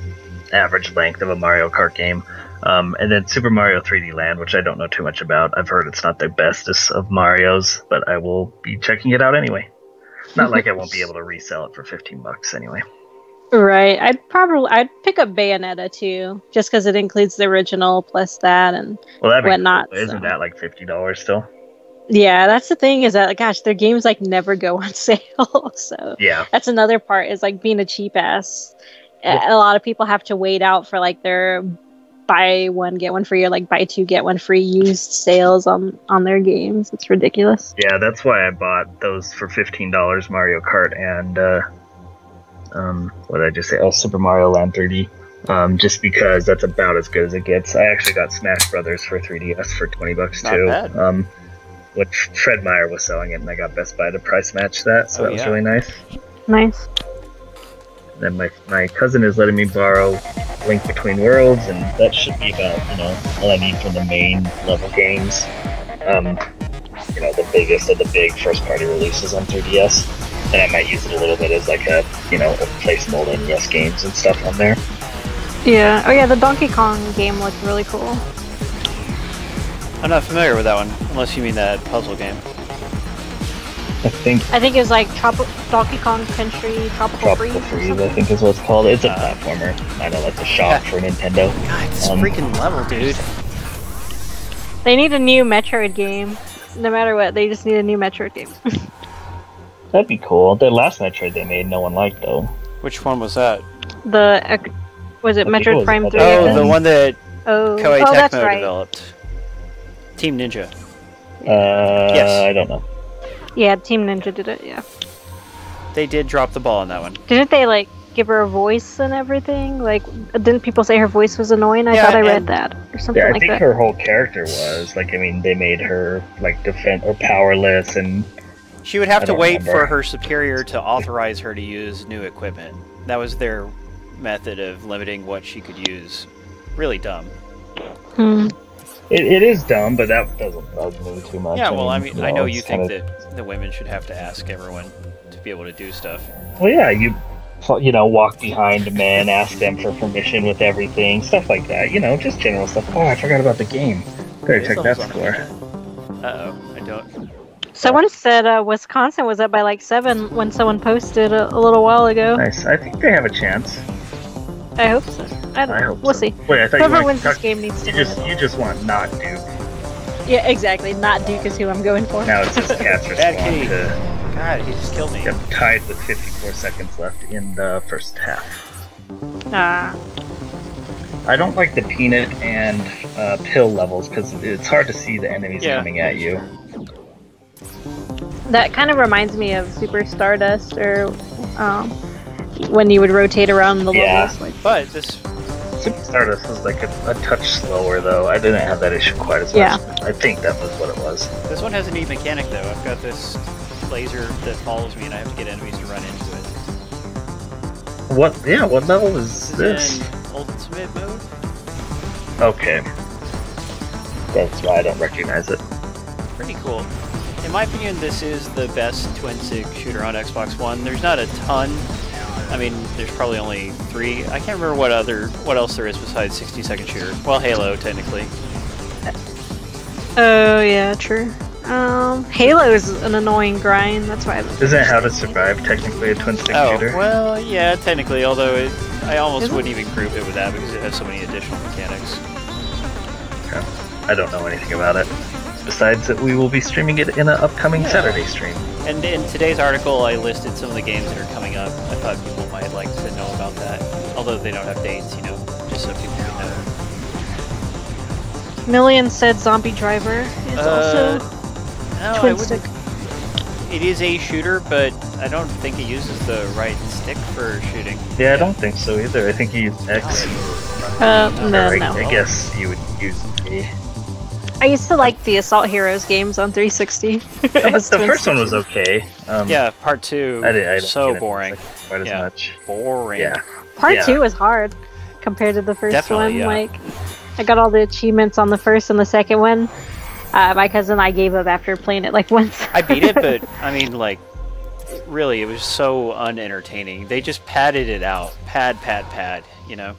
average length of a Mario Kart game. And then Super Mario 3D Land, which I don't know too much about. I've heard it's not the bestest of Marios, but I will be checking it out anyway. Not like I won't be able to resell it for $15 anyway.
Right. I'd pick up Bayonetta too, just because it includes the original plus that and
Well, that'd be
whatnot.
cool. Isn't
so.
that like $50 still?
Yeah, that's the thing is that gosh, their games like never go on sale. So
Yeah.
that's another part is like being a cheap ass.
Yep.
A lot of people have to wait out for like their buy one get one free or like buy two get one free used sales on their games. It's ridiculous.
Yeah, that's why I bought those for $15, Mario Kart and what did I just say? Oh, Super Mario Land 3D. Just because that's about as good as it gets. I actually got Smash Brothers for 3DS for $20
Not
too.
bad.
Which Fred Meyer was selling it, and I got Best Buy to price match that, so
Oh,
that was
yeah.
really nice.
Nice.
And then my cousin is letting me borrow Link Between Worlds, and that should be about, all I need for the main level games. The biggest of the big first-party releases on 3DS. And I might use it a little bit as like a place mold in NES games and stuff on there.
Yeah. Oh yeah, the Donkey Kong game looked really cool.
I'm not familiar with that one, unless you mean that puzzle game.
I think
I think it was like Donkey Kong Country Tropical Freeze.
Tropical
or
Freeze,
something.
I think is what it's called. It's a platformer. I know that's a shock for Nintendo.
God, this
Um,
freaking level, dude.
They need a new Metroid game. No matter what, they just need a new Metroid game.
That'd be cool. The last Metroid they made, no one liked though.
Which one was that?
Was it
I think it
Metroid
was
Prime
Metroid
3?
Oh,
I
the
think?
one that
Oh,
Koei
oh that's
Tecmo
right.
developed. Team Ninja.
Yes. I don't know.
Yeah, Team Ninja did it, yeah.
They did drop the ball on that one.
Didn't they, like, give her a voice and everything? Like, didn't people say her voice was annoying? I
Yeah,
thought I read
and-
that, or something
Yeah, I
like
think
that.
her whole character was they made her defend or powerless, and
She would have
I
to
don't
wait
remember.
for her superior to authorize her to use new equipment. That was their method of limiting what she could use. Really dumb.
Hmm.
it is dumb, but that doesn't bug me too much.
Yeah, well, I mean, I know you
it's
think
kinda-
that the women should have to ask everyone to be able to do stuff.
Well, yeah, you walk behind a man, ask them for permission with everything, stuff like that. Just general stuff. Oh, I forgot about the game. Better check that score.
Uh-oh, I don't...
Someone said Wisconsin was up by like 7 when someone posted a little while ago.
Nice. I think they have a chance.
I hope so. I don't
I
know.
hope
We'll
so.
see.
Wait, I thought
Whoever
you
wins this
talk-
game needs to
You
win.
you just want not Duke.
Yeah, exactly. Not Duke is who I'm going for.
Now it's just cats
Bad
respond
kitty.
to.
God, he just killed me.
Yep, tied with 54 seconds left in the first half.
Ah.
I don't like the peanut and pill levels because it's hard to see the enemies
Yeah.
coming at you.
That kind of reminds me of Super Stardust, or when you would rotate around the
Yeah.
levels. Like,
But this...
Super Stardust was like a touch slower though. I didn't have that issue quite as much.
Yeah.
I think that was what it was.
This one has a neat mechanic, though. I've got this laser that follows me, and I have to get enemies to run into it.
what? Yeah, what level is
This
this?
is in ultimate mode.
Okay. That's why I don't recognize it.
Pretty cool. In my opinion, this is the best twin-stick shooter on Xbox One. There's not a ton. I mean, there's probably only 3. I can't remember what else there is besides 60-second shooter. Well, Halo, technically.
Oh yeah, true. Halo is an annoying grind. That's why I haven't.
Isn't How to Survive technically a twin-stick shooter?
Well, yeah, technically, although I almost
Is it?
wouldn't even group it with that because it has so many additional mechanics.
Okay. I don't know anything about it. Besides that we will be streaming it in an upcoming Saturday stream.
And in today's article, I listed some of the games that are coming up. I thought people might like to know about that, although they don't have dates, you know, just so people can know.
Million said Zombie Driver is also
No, I
twin
wouldn't.
stick.
It is a shooter, but I don't think it uses the right stick for shooting.
Yeah, I don't think so either. I think you use X.
No,
Or
no.
I guess you would use A.
I used to like the Assault Heroes games on 360.
The first one was okay.
Yeah, part 2,
I don't
so
get it
boring.
quite as
Yeah.
much.
Boring.
Yeah.
Part
Yeah.
2 was hard compared to the first
Definitely,
one.
yeah.
Like, I got all the achievements on the first and the second one. My cousin and I gave up after playing it like once.
I beat it, but I mean, like, really, it was so unentertaining. They just padded it out. Pad, you know?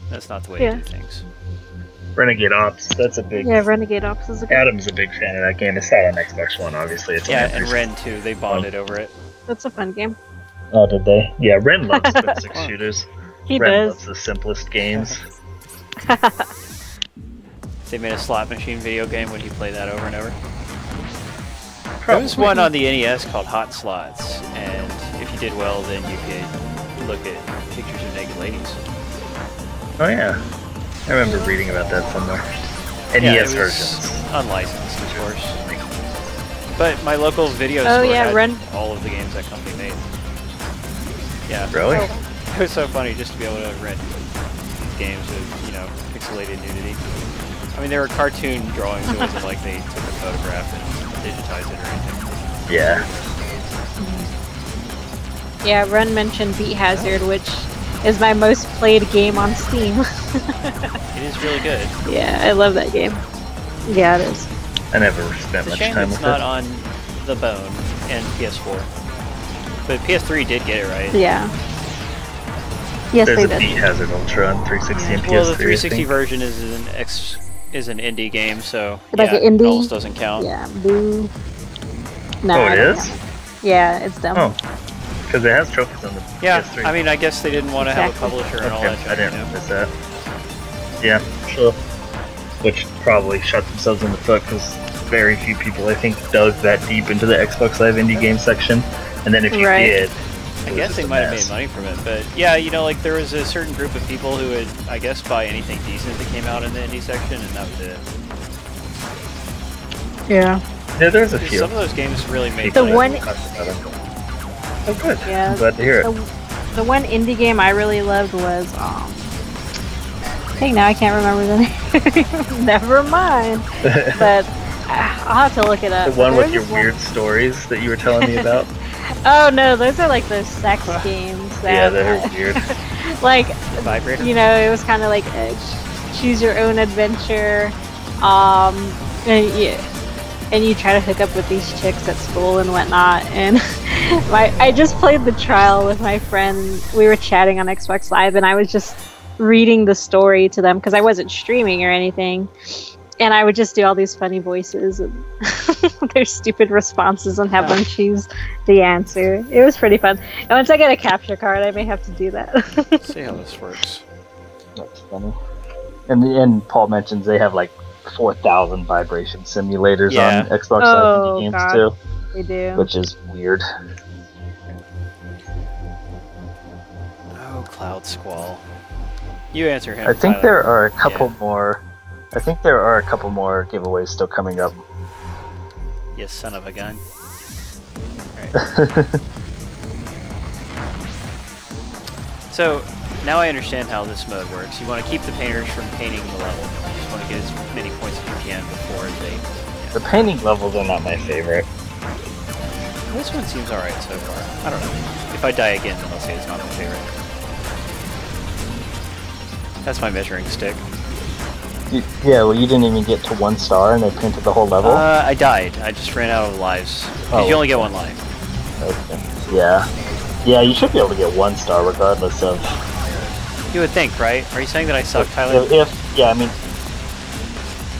That's not the way
Yeah.
to do things.
Renegade Ops, that's a big...
Yeah, Renegade Ops is a good.
Adam's a big fan of that game. It's not on Xbox One, obviously. It's
Yeah,
on
and Ren too. They bonded over it.
That's a fun game.
Oh, did they? Yeah, Ren loves twin-stick shooters.
He
Ren
does.
loves the simplest games.
They made a slot machine video game. Would you play that over and over? There
Probably.
was one on the NES called Hot Slots, and if you did well, then you could look at pictures of naked ladies.
Oh, yeah. I remember reading about that somewhere.
Yeah,
NES
it was
versions.
unlicensed, of course. But my local video
Oh,
store
yeah,
had
Ren-
all of the games that company made. Yeah.
Really?
It was so funny just to be able to rent games with, you know, pixelated nudity. I mean, there were cartoon drawings. It wasn't like they took a photograph and digitized it or anything.
Yeah.
Yeah, Ren mentioned Beat Hazard, which is my most played game on Steam.
It is really good.
Yeah, I love that game. Yeah, it is.
I never spent
It's a
much
shame
time
it's
with
not
it.
on the Bone and PS4. But PS3 did get it right.
Yeah. Yes,
There's
they
a
did.
Beat Hazard Ultra on 360 and PS3.
Well, the
I
360
think.
version is an indie game, so
Like
yeah,
an
it
indie?
almost doesn't count.
Yeah, boo. No,
Oh,
I
it
don't
is?
know. Yeah, it's dumb.
Oh. Because it has trophies on the
Yeah,
PS3.
I mean, I guess they didn't want to have a
Exactly.
publisher and all
Okay,
that.
I
junk,
didn't
you know?
miss that. Yeah, sure. Which probably shot themselves in the foot because very few people, I think, dug that deep into the Xbox Live indie game section. And then if you
Right.
did,
I
it was
guess
just
they
a
might have
mess.
made money from it, but yeah, you know, like there was a certain group of people who would, I guess, buy anything decent that came out in the indie section, and that was it.
Yeah.
Yeah, there's a few.
Some of those games really made
people
The
money.
one-
that talked about it. Oh, good.
Yeah.
I'm glad to hear it.
The one indie game I really loved was dang, now I can't remember the name. Never mind. But I'll have to look it up.
The one
There
with
was
your
this one-
weird stories that you were telling me about?
Oh no, those are like those sex games.
Yeah,
That,
they're weird.
like,
The vibrator.
you know, it was kind of like choose your own adventure. And you try to hook up with these chicks at school and whatnot. And I just played the trial with my friend. We were chatting on Xbox Live, and I was just reading the story to them because I wasn't streaming or anything. And I would just do all these funny voices and their stupid responses and have them choose the answer. It was pretty fun. And once I get a capture card, I may have to do that.
Let's see how this works.
That's funny. And Paul mentions they have like 4,000 vibration simulators
Yeah.
on Xbox
Oh,
Live games
God.
too,
They do.
which is weird.
Oh, Cloud Squall. You answer him.
I think
Tyler.
there are a couple
Yeah.
more. I think there are a couple more giveaways still coming up.
You son of a gun. Alright. So, now I understand how this mode works. You want to keep the painters from painting the level. You just want to get as many points as you can before they...
The painting levels are not my favorite.
This one seems alright so far. I don't know. If I die again, then I'll say it's not my favorite. That's my measuring stick.
Yeah, well, you didn't even get to 1 star, and they printed the whole level.
I died. I just ran out of lives. Because you only get 1 life.
Okay. Yeah. Yeah, you should be able to get 1 star regardless of...
You would think, right? Are you saying that I suck, Tyler?
Yeah, I mean...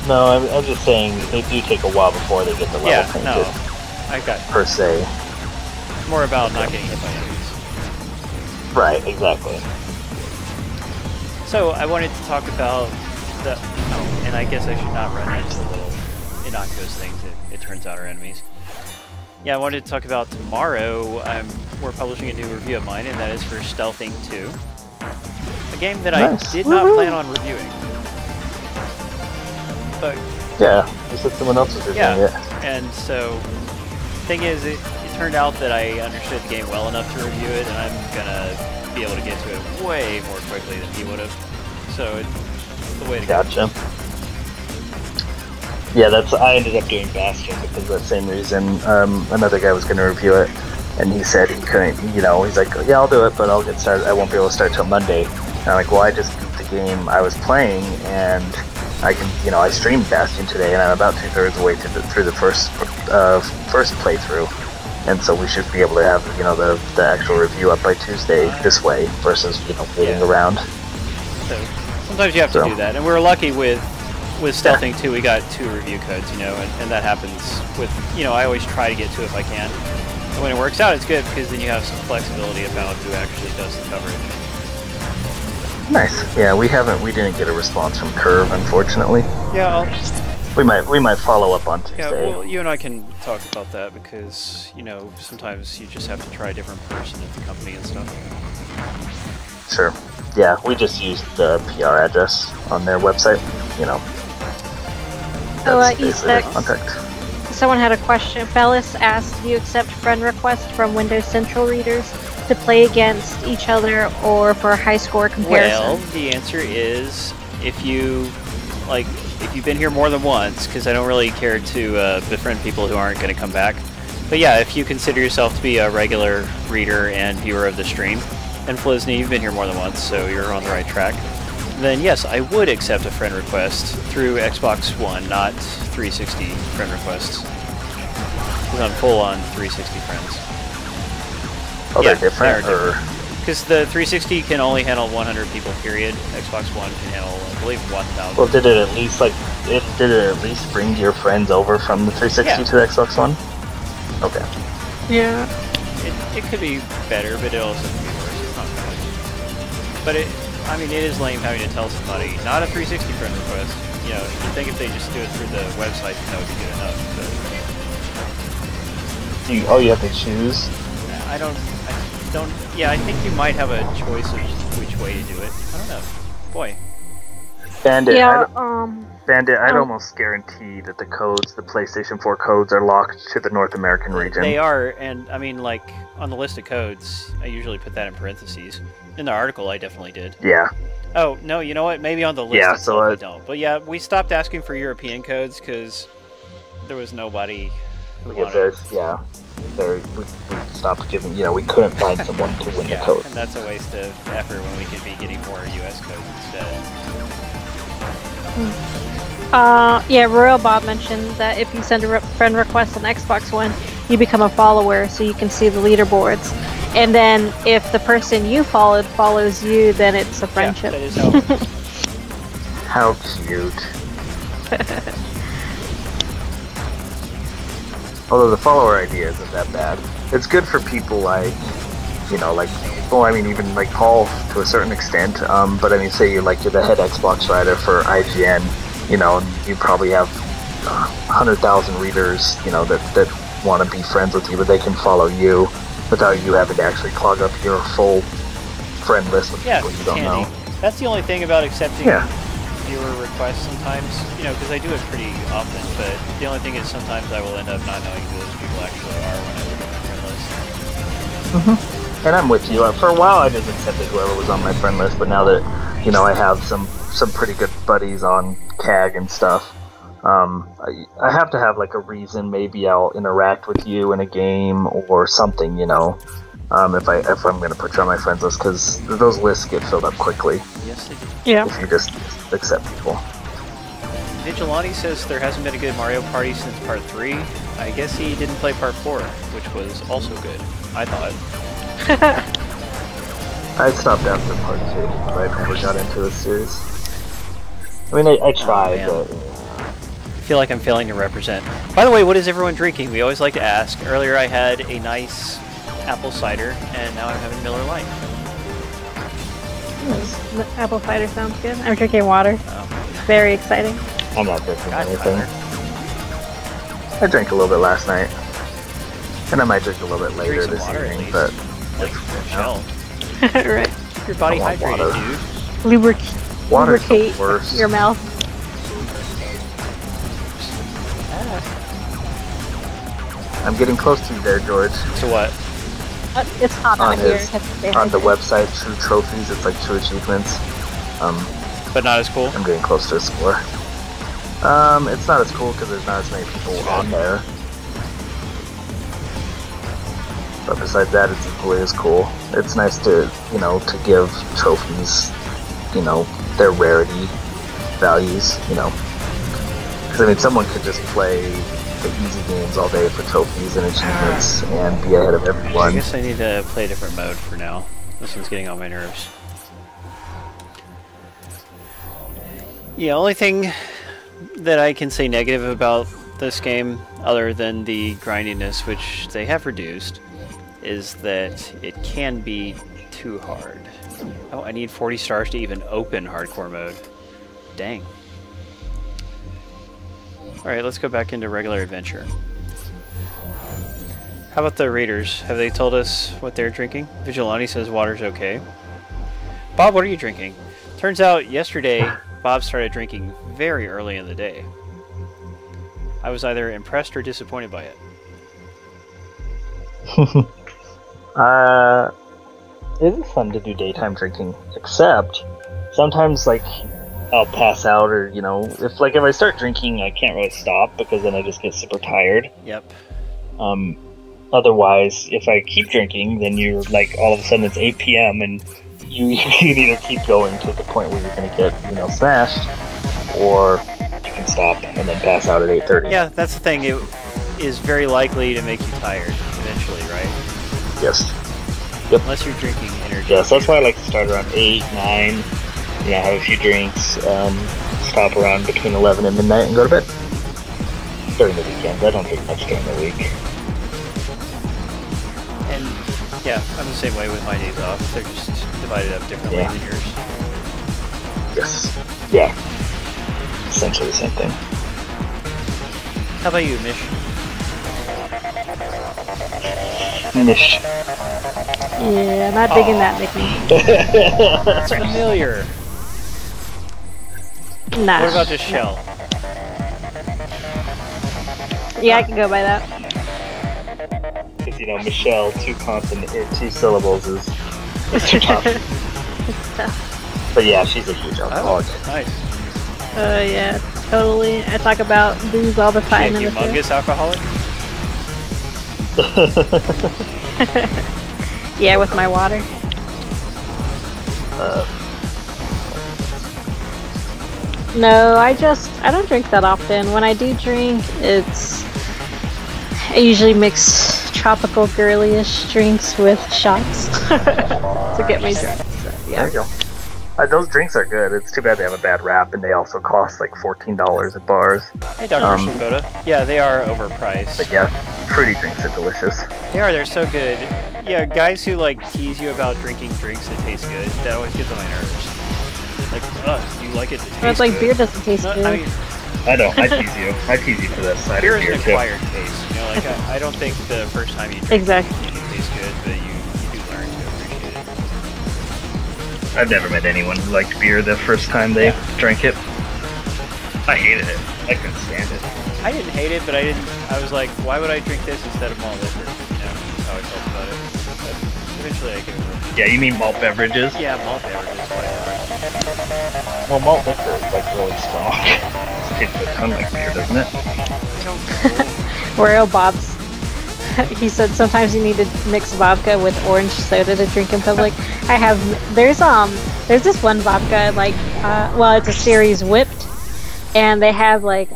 No, I'm just saying they do take a while before they get the level painted.
No. I got...
Per se.
It's more about not getting hit by enemies.
Right, exactly.
So, I wanted to talk about the... Oh, and I guess I should not run into the little innocuous things it turns out are enemies. Yeah, I wanted to talk about tomorrow. We're publishing a new review of mine, and that is for Stealthing 2. A game that I did not plan on reviewing. But...
Yeah, you said someone else was reviewing it.
And so, thing is, it turned out that I understood the game well enough to review it, and I'm gonna be able to get to it way more quickly than he would have. So it's the way to go.
Gotcha. Yeah, I ended up doing Bastion because of that same reason. Another guy was gonna review it, and he said he couldn't, he's like, yeah, I'll do it, but I'll get started. I won't be able to start till Monday. And I'm like, well, I just beat the game I was playing, and I can, I streamed Bastion today, and I'm about 2/3 way through the first playthrough, and so we should be able to have, the actual review up by Tuesday this way versus, waiting around.
So sometimes you have to do that, and we're lucky with Stealthing 2. We got 2 review codes, and that happens with, I always try to get 2 if I can. And when it works out, it's good because then you have some flexibility about who actually does the coverage.
Nice. Yeah, we didn't get a response from Curve, unfortunately.
Yeah,
we might follow up on Tuesday.
Yeah, well, you and I can talk about that because, sometimes you just have to try a different person at the company and stuff.
Sure. Yeah, we just used the PR address on their website, contact.
Someone had a question. Bellis asked, do you accept friend requests from Windows Central readers to play against each other or for a high score comparison?
Well, the answer is if you've been here more than once, because I don't really care to befriend people who aren't going to come back. But yeah, if you consider yourself to be a regular reader and viewer of the stream, and Flizney, you've been here more than once, so you're on the right track, then yes, I would accept a friend request through Xbox One, not 360 friend requests. Because I'm full on 360 friends.
Oh, they're different?
Because the 360 can only handle 100 people, period. Xbox One can handle, I believe, 1,000.
Well, did it at least bring your friends over from the 360 to the Xbox One? Okay.
Yeah.
It could be better, but it also could be worse. It's not bad. But it is lame having to tell somebody, not a 360 friend request. You'd think if they just do it through the website, that would be good enough.
But you have to choose?
I think you might have a choice of which way to do it. I don't know. Boy.
Bandit,
yeah,
Bandit, I'd almost guarantee that the PlayStation 4 codes are locked to the North American region.
They are, and on the list of codes, I usually put that in parentheses. In the article, I definitely did.
Yeah.
Oh, no, you know what? Maybe on the list itself I don't. But yeah, we stopped asking for European codes because there was nobody who wanted...
we stopped giving, we couldn't find someone to win the code.
And that's a waste of effort when we could be getting more US codes instead.
Royal Bob mentioned that if you send a friend request on Xbox One, you become a follower, so you can see the leaderboards. And then if the person you followed follows you, then it's a friendship.
Yeah, that is
how cute. Although the follower idea isn't that bad. It's good for people even like Paul to a certain extent. But say you're the head Xbox writer for IGN, and you probably have 100,000 readers, that want to be friends with you, but they can follow you without you having to actually clog up your full friend list with people you don't know.
That's the only thing about accepting viewer requests sometimes, because I do it pretty often, but the only thing is sometimes I will end up not knowing who those people actually are when I look at my friend list.
And I'm with you. For a while I just accepted whoever was on my friend list, but now that, I have some pretty good buddies on CAG and stuff, I have to have a reason. Maybe I'll interact with you in a game or something, if I'm going to put you on my friends list, because those lists get filled up quickly.
Yep. Yes, they do.
Yeah.
if you just accept people.
Vigilante says there hasn't been a good Mario Party since Part 3. I guess he didn't play Part 4, which was also good, I thought.
I stopped after part 2, right when we got into this series. I mean, I tried,
man.
but
I feel like I'm failing to represent. By the way, what is everyone drinking? We always like to ask. Earlier I had a nice apple cider, and now I'm having Miller Lite.
The apple cider sounds good. I'm drinking water. Very exciting.
I'm not drinking
God,
anything.
Tyler.
I drank a little bit last night. And I might drink a little bit
Drink
later
some
this
water at
evening,
least.
but
Like Shell.
Right.
Keep your body
I want
hydrated,
water.
dude.
water's the
Lubricate
worst.
your mouth.
I'm getting close to you there, George.
So what?
It's hot
On
out here.
his-
Have to stay
On the
hydrated.
website, True Trophies, it's like True Achievements.
But not as cool?
I'm getting close to a score. It's not as cool because there's not as many people on there. But besides that, it's equally as cool. It's nice to, to give trophies, their rarity values, Because, I mean, someone could just play the easy games all day for trophies and achievements and be ahead of
I
everyone.
guess I need to play a different mode for now. This one's getting on my nerves. Yeah, only thing that I can say negative about this game, other than the grindiness, which they have reduced, is that it can be too hard. Oh, I need 40 stars to even open hardcore mode. Dang. Alright, let's go back into regular adventure. How about the raiders? Have they told us what they're drinking? Vigilante says water's okay. Bob, what are you drinking? Turns out yesterday, Bob started drinking very early in the day. I was either impressed or disappointed by it.
It is fun to do daytime drinking, except sometimes, like, I'll pass out or, if I start drinking, I can't really stop because then I just get super tired.
Yep.
Otherwise, if I keep drinking, then you're like, all of a sudden it's 8 p.m. and you can either keep going to the point where you're going to get, smashed, or you can stop and then pass out at 8:30.
Yeah, that's the thing. It is very likely to make you tired eventually, right?
Yes.
Unless you're drinking energy.
Yes, that's why I like to start around 8, 9, have a few drinks, stop around between 11 and midnight and go to bed. During the weekends, I don't drink much during the week.
And yeah, I'm the same way with my days off. They're just divided up differently
Yeah.
than yours.
Yes.
Yeah. Essentially the same thing.
How about you, Mish?
Nish.
Yeah, not digging that nickname.
That's familiar.
Nah.
What about just Shell?
Yeah, I can go by that.
Because, Michelle, two syllables is too tough.
It's tough.
But yeah, she's a huge alcoholic.
Nice.
Yeah, totally. I talk about booze all the
She a
time in the show.
humongous alcoholic?
Yeah, with my water. No, I don't drink that often. When I do drink, I usually mix tropical girly-ish drinks with shots to get me drunk. So,
There
yeah.
you go. Those drinks are good. It's too bad they have a bad rap, and they also cost like $14 at bars.
Hey, Dr. Shikoda. Yeah, they are overpriced.
But yeah, fruity drinks are delicious.
They're so good. Yeah, guys who tease you about drinking drinks that taste good, that always gets on my nerves. Like, do you like it to taste
Well, it's like
good?
beer doesn't taste
No,
good.
I mean,
I don't. I tease you. I tease you for that cider
beer is
beer
an
too.
acquired taste. I don't think the first time you drink
Exactly.
it tastes good, but you do learn to appreciate it.
I've never met anyone who liked beer the first time they drank it. I hated it. I couldn't stand it.
I didn't hate it, but I was like, why would I drink this instead of malt liquor? That's how I felt about it. But eventually I gave it a
Yeah, you mean malt beverages?
Yeah, malt beverages, whatever.
Well, malt liquor is really strong. It tastes a ton like beer, doesn't it?
I don't know.
Royal Bob's. He said sometimes you need to mix vodka with orange soda to drink in public. There's There's this one vodka, like, well, it's a series whipped, and they have like,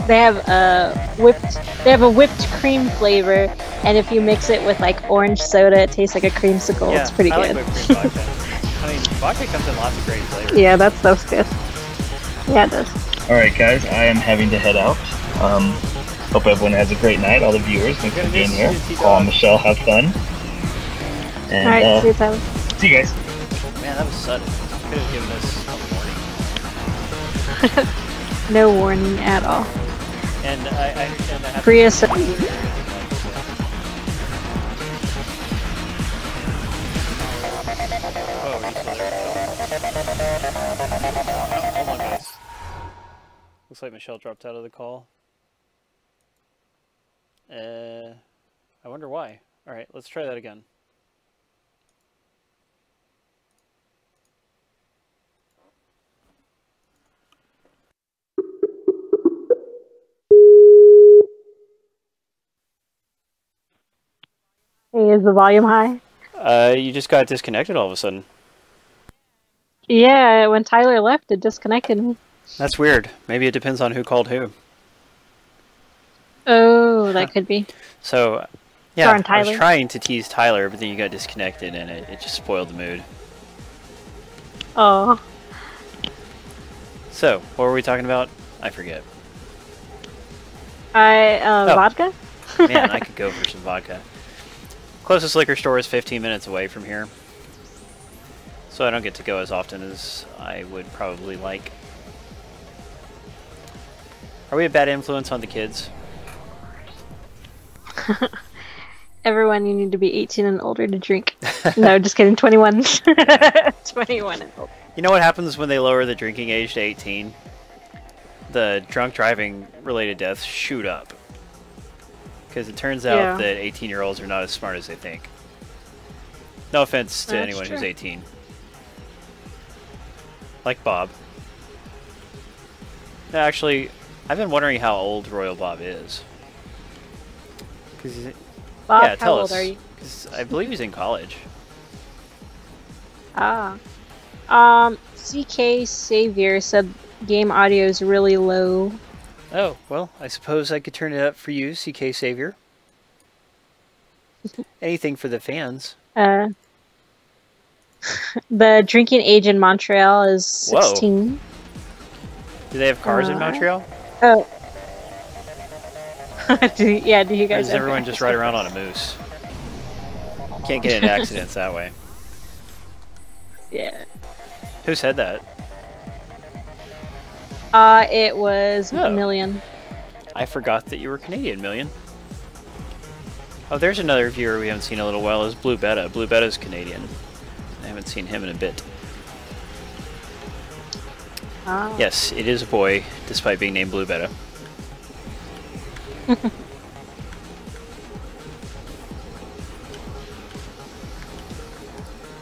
they have a whipped cream flavor, and if you mix it with like orange soda, it tastes like a creamsicle.
Yeah,
It's pretty
I
good.
like whipped cream vodka. I mean, vodka comes in lots of great flavors.
Yeah, that stuff's good. Yeah, it does.
Alright guys, I am having to head out. Hope everyone has a great night, all the viewers. Thanks for being here. Paul and Michelle, have fun. And
Alright, see you, Tyler.
see you guys.
Man, that was sudden. Could have given us a warning.
No warning at all.
And I understand that.
Prius.
Oh, are you still there? Oh, hold on, guys. Looks like Michelle dropped out of the call. I wonder why. Alright, let's try that again.
Hey, is the volume high?
You just got disconnected all of a sudden.
Yeah, when Tyler left, it disconnected me.
That's weird. Maybe it depends on who called who.
Oh, that could be.
So, yeah,
Darn
I was
Tyler.
trying to tease Tyler, but then you got disconnected and it just spoiled the mood.
Oh.
So, what were we talking about? I forget.
Oh. Vodka?
Man, I could go for some vodka. Closest liquor store is 15 minutes away from here. So I don't get to go as often as I would probably like. Are we a bad influence on the kids?
Everyone, you need to be 18 and older to drink. No, just kidding, 21. 21 and older.
You know what happens when they lower the drinking age to 18? The drunk driving related deaths shoot up. Because it turns out that 18-year-olds are not as smart as they think. No offense to
That's
anyone
true.
who's 18. Like Bob. No, actually, I've been wondering how old Royal Bob is.
Bob,
Yeah, tell
how
us.
old are you?
'Cause I believe he's in college.
Ah. CK Savior said game audio is really low.
Oh, well, I suppose I could turn it up for you, CK Savior. Anything for the fans.
The drinking age in Montreal is 16.
Do they have cars in Montreal?
Oh. do you
Or
guys
does
have
everyone just ride around on a moose? Can't get into accidents that way.
Yeah.
Who said that?
It was
Oh.
Million.
I forgot that you were Canadian, Million. Oh, there's another viewer we haven't seen in a little while, is Blue Betta. Blue Betta's Canadian. I haven't seen him in a bit.
Ah.
Yes, it is a boy, despite being named Blue Betta.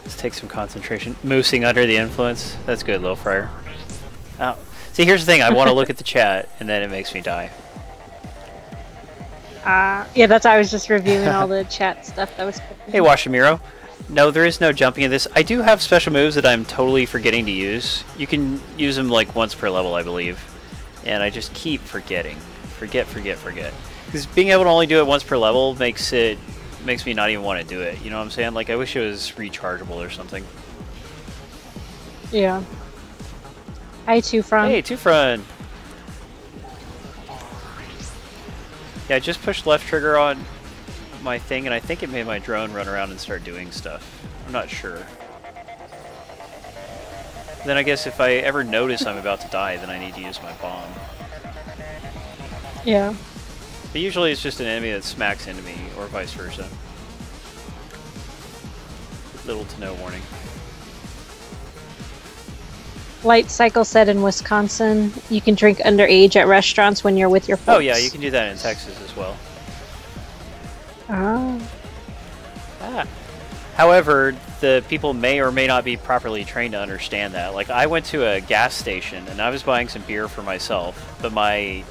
Let's take some concentration. Moosing under the influence. That's good, Lil Fryer. Oh. See, here's the thing. I want to look at the chat, and then it makes me die.
Yeah, that's why I was just reviewing all the chat stuff that was.
Hey, Washimiro. No, there is no jumping in this. I do have special moves that I'm totally forgetting to use. You can use them like once per level, I believe. And I just keep forgetting. Forget. Because being able to only do it once per level makes me not even want to do it. You know what I'm saying? Like, I wish it was rechargeable or something.
Yeah. Hi, Tufron.
Hey, Tufron! Yeah, I just pushed left trigger on my thing, and I think it made my drone run around and start doing stuff. I'm not sure. Then I guess if I ever notice I'm about to die, then I need to use my bomb.
Yeah.
But usually it's just an enemy that smacks into me, or vice versa. Little to no warning.
Light Cycle said in Wisconsin, you can drink underage at restaurants when you're with your folks.
Oh yeah, you can do that in Texas as well.
Oh.
Ah. However, the people may or may not be properly trained to understand that. Like, I went to a gas station and I was buying some beer for myself, but my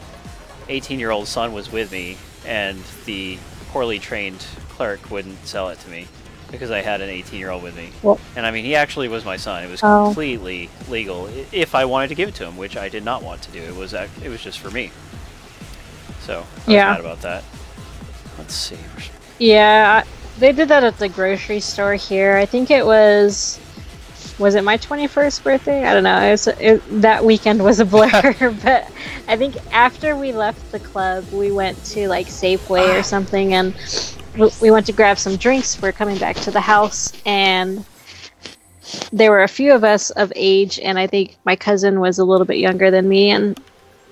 18-year-old son was with me, and the poorly trained clerk wouldn't sell it to me. because I had an 18-year-old with me.
Well-
And I mean, he actually was my son. It was
Oh.
completely legal if I wanted to give it to him, which I did not want to do. It was just for me. So I was
Yeah.
mad about that. Let's see.
Yeah, they did that at the grocery store here. I think it was it my 21st birthday? I don't know. That weekend was a blur, but I think after we left the club, we went to like Safeway or something, and we went to grab some drinks. We're coming back to the house, and there were a few of us of age, and I think my cousin was a little bit younger than me, and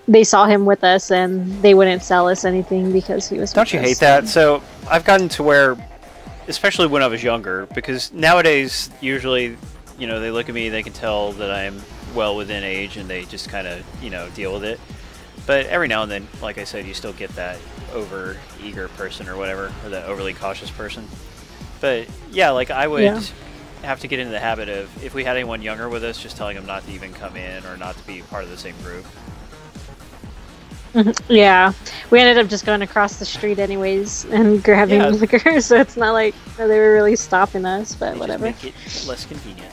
they saw him with us, and they wouldn't sell us anything because he was.
Don't you hate that? So I've gotten to where, especially when I was younger, because nowadays usually, they look at me, they can tell that I'm well within age, and they just kind of, deal with it. But every now and then, like I said, you still get that over-eager person or whatever, or that overly cautious person. But yeah, like I would have to get into the habit of, if we had anyone younger with us, just telling them not to even come in or not to be part of the same group.
Yeah, we ended up just going across the street anyways and grabbing liquor, so it's not like they were really stopping us, but
They
whatever.
just make it less convenient.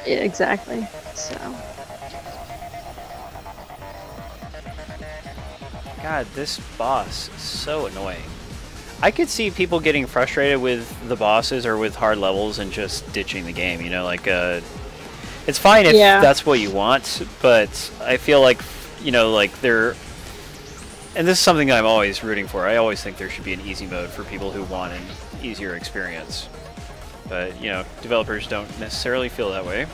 Yeah, exactly. So.
God, this boss is so annoying. I could see people getting frustrated with the bosses or with hard levels and just ditching the game, it's fine if that's what you want, but I feel like, they're... And this is something I'm always rooting for. I always think there should be an easy mode for people who want an easier experience. But, developers don't necessarily feel that way.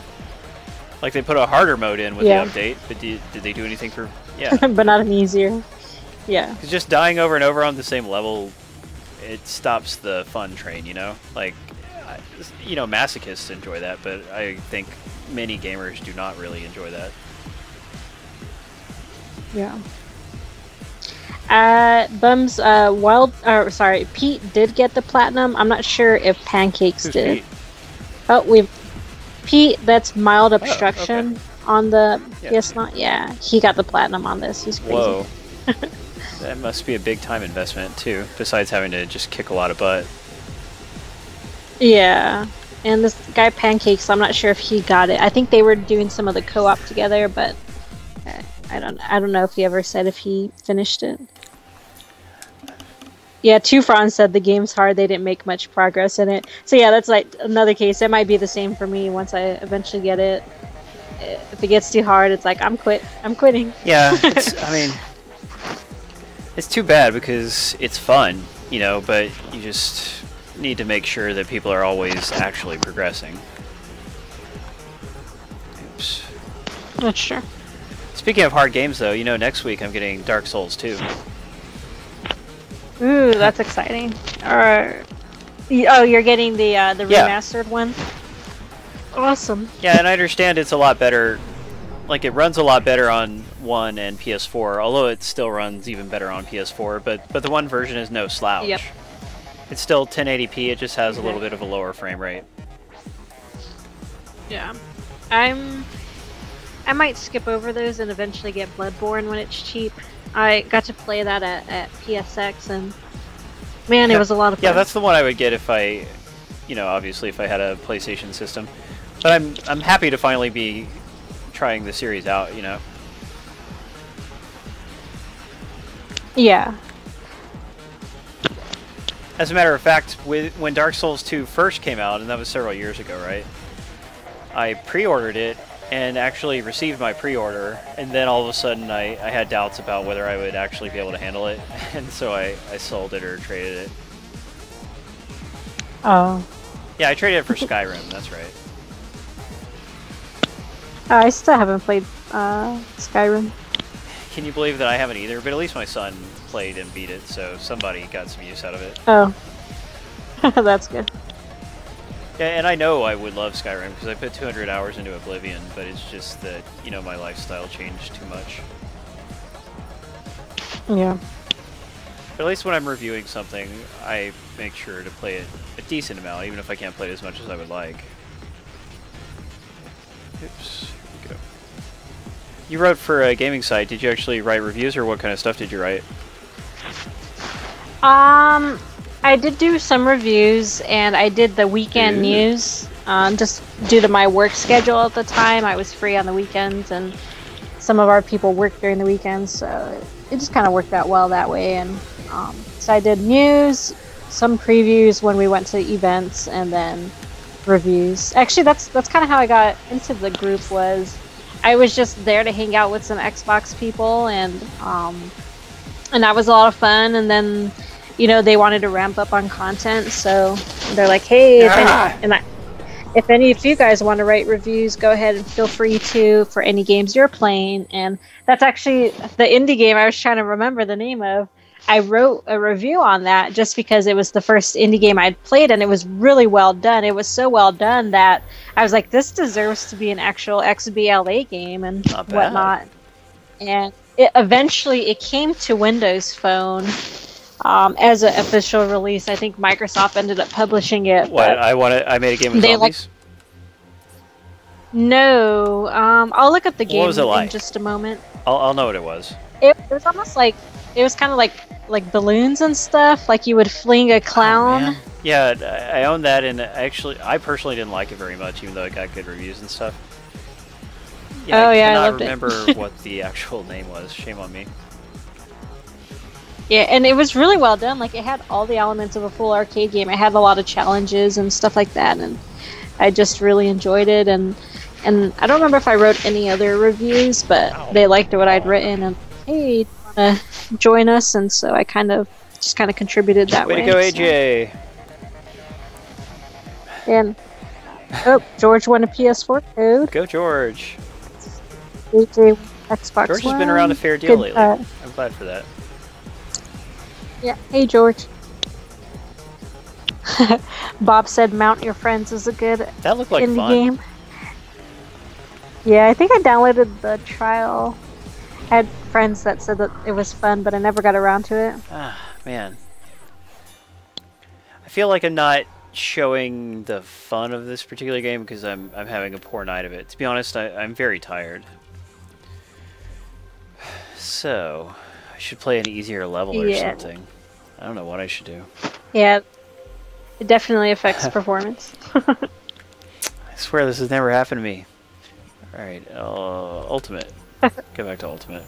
Like, they put a harder mode in with the update, but did they do anything for... Yeah.
But not an easier. Yeah.
Because just dying over and over on the same level, it stops the fun train, Like, masochists enjoy that, but I think many gamers do not really enjoy that.
Yeah. Pete did get the platinum. I'm not sure if Pancakes
Who's
did.
Pete?
Oh, Pete, that's mild obstruction
okay.
on the
Yeah.
PS9. Yeah, he got the platinum on this. He's crazy.
Whoa. That must be a big time investment, too, besides having to just kick a lot of butt.
Yeah. And this guy Pancakes, I'm not sure if he got it. I think they were doing some of the co-op together, but I don't know if he ever said if he finished it. Yeah, Tufron said the game's hard. They didn't make much progress in it. So yeah, that's like another case. It might be the same for me once I eventually get it. If it gets too hard, it's like I'm quitting.
Yeah, it's too bad because it's fun, but you just need to make sure that people are always actually progressing. Oops.
That's true.
Speaking of hard games, though, next week I'm getting Dark Souls 2.
Ooh, that's exciting. Oh, you're getting the remastered one? Awesome.
Yeah, and I understand it's a lot better. Like, it runs a lot better on 1 and PS4, although it still runs even better on PS4, but the 1 version is no slouch.
Yep.
It's still 1080p, it just has a little bit of a lower frame rate.
Yeah. I might skip over those and eventually get Bloodborne when it's cheap. I got to play that at PSX, and man, it was a lot of fun.
Yeah, that's the one I would get if I, obviously if I had a PlayStation system. But I'm happy to finally be trying the series out,
Yeah.
As a matter of fact, when Dark Souls 2 first came out, and that was several years ago, right? I pre-ordered it and actually received my pre-order, and then all of a sudden I had doubts about whether I would actually be able to handle it, and so I sold it or traded it.
Oh.
Yeah, I traded it for Skyrim, that's right.
I still haven't played Skyrim.
Can you believe that I haven't either? But at least my son played and beat it, so somebody got some use out of it.
Oh. That's good.
Yeah, and I know I would love Skyrim because I put 200 hours into Oblivion, but it's just that, my lifestyle changed too much.
Yeah.
But at least when I'm reviewing something, I make sure to play it a decent amount, even if I can't play it as much as I would like. Oops. Here we go. You wrote for a gaming site. Did you actually write reviews, or what kind of stuff did you write?
I did do some reviews, and I did the weekend
Ooh.
news. Just due to my work schedule at the time, I was free on the weekends, and some of our people worked during the weekends, so it just kind of worked out well that way. And so I did news, some previews when we went to events, and then reviews. Actually, that's kind of how I got into the group. Was I was just there to hang out with some Xbox people, and that was a lot of fun. And then, you know, they wanted to ramp up on content, so they're like, "Hey, if any of you guys want to write reviews, go ahead and feel free to for any games you're playing." And that's actually the indie game I was trying to remember the name of. I wrote a review on that just because it was the first indie game I'd played, and it was really well done. It was so well done that I was like, this deserves to be an actual XBLA game and whatnot. And eventually it came to Windows Phone as an official release. I think Microsoft ended up publishing it.
What? I made a game with zombies?
No. I'll look up the game
like?
in just a moment.
I'll know what it was.
It was almost like, it was kind of like balloons and stuff. Like you would fling a clown.
Oh, yeah, I own that, and actually, I personally didn't like it very much, even though it got good reviews and stuff. Yeah, I
loved it.
remember what the actual name was. Shame on me.
Yeah, and it was really well done. Like, it had all the elements of a full arcade game. It had a lot of challenges and stuff like that, and I just really enjoyed it. And I don't remember if I wrote any other reviews, but they liked what I'd written, and hey, to join us, and so I kind of contributed that way.
Way to go, AJ!
So. And George won a PS4 code.
Go, George!
AJ Xbox
George
One.
has been around a fair deal lately.
I'm
glad for that.
Yeah. Hey, George. Bob said Mount Your Friends is a good
That looked like
indie
fun.
game. Yeah, I think I downloaded the trial. I had friends that said that it was fun, but I never got around to it.
Ah, man. I feel like I'm not showing the fun of this particular game because I'm having a poor night of it. To be honest, I'm very tired. So, I should play an easier level or something. I don't know what I should do. Yeah,
it definitely affects performance.
I swear this has never happened to me. Alright, Ultimate. Go back to Ultimate.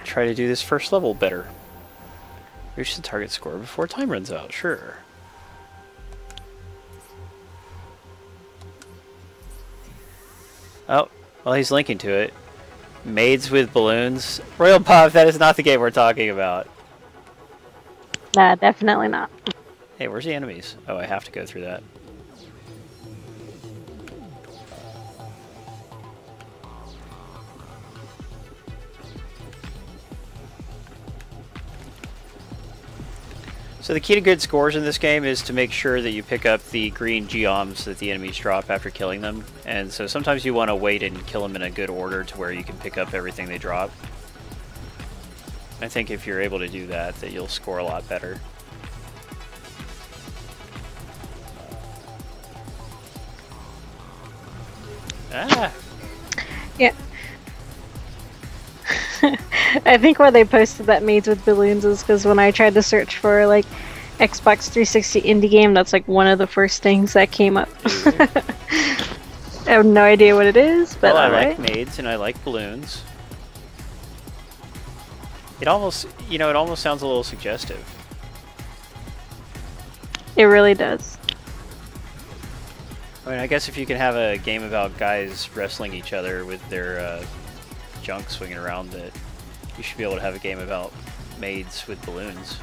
Try to do this first level better. Reach the target score before time runs out. Sure. Oh, well, he's linking to it. Maids with balloons. Royal Bob, that is not the game we're talking about.
Nah, definitely not.
Hey, where's the enemies? Oh, I have to go through that. So the key to good scores in this game is to make sure that you pick up the green geoms that the enemies drop after killing them. And so sometimes you want to wait and kill them in a good order to where you can pick up everything they drop. I think if you're able to do that, that you'll score a lot better. Ah!
Yeah. I think why they posted that Maids with Balloons is because when I tried to search for like Xbox 360 indie game, that's like one of the first things that came up. I have no idea what it is, but
well, I
alright.
like maids and I like balloons. It almost, you know, it almost sounds a little suggestive.
It really does.
I mean, I guess if you can have a game about guys wrestling each other with their junk swinging around, that you should be able to have a game about maids with balloons.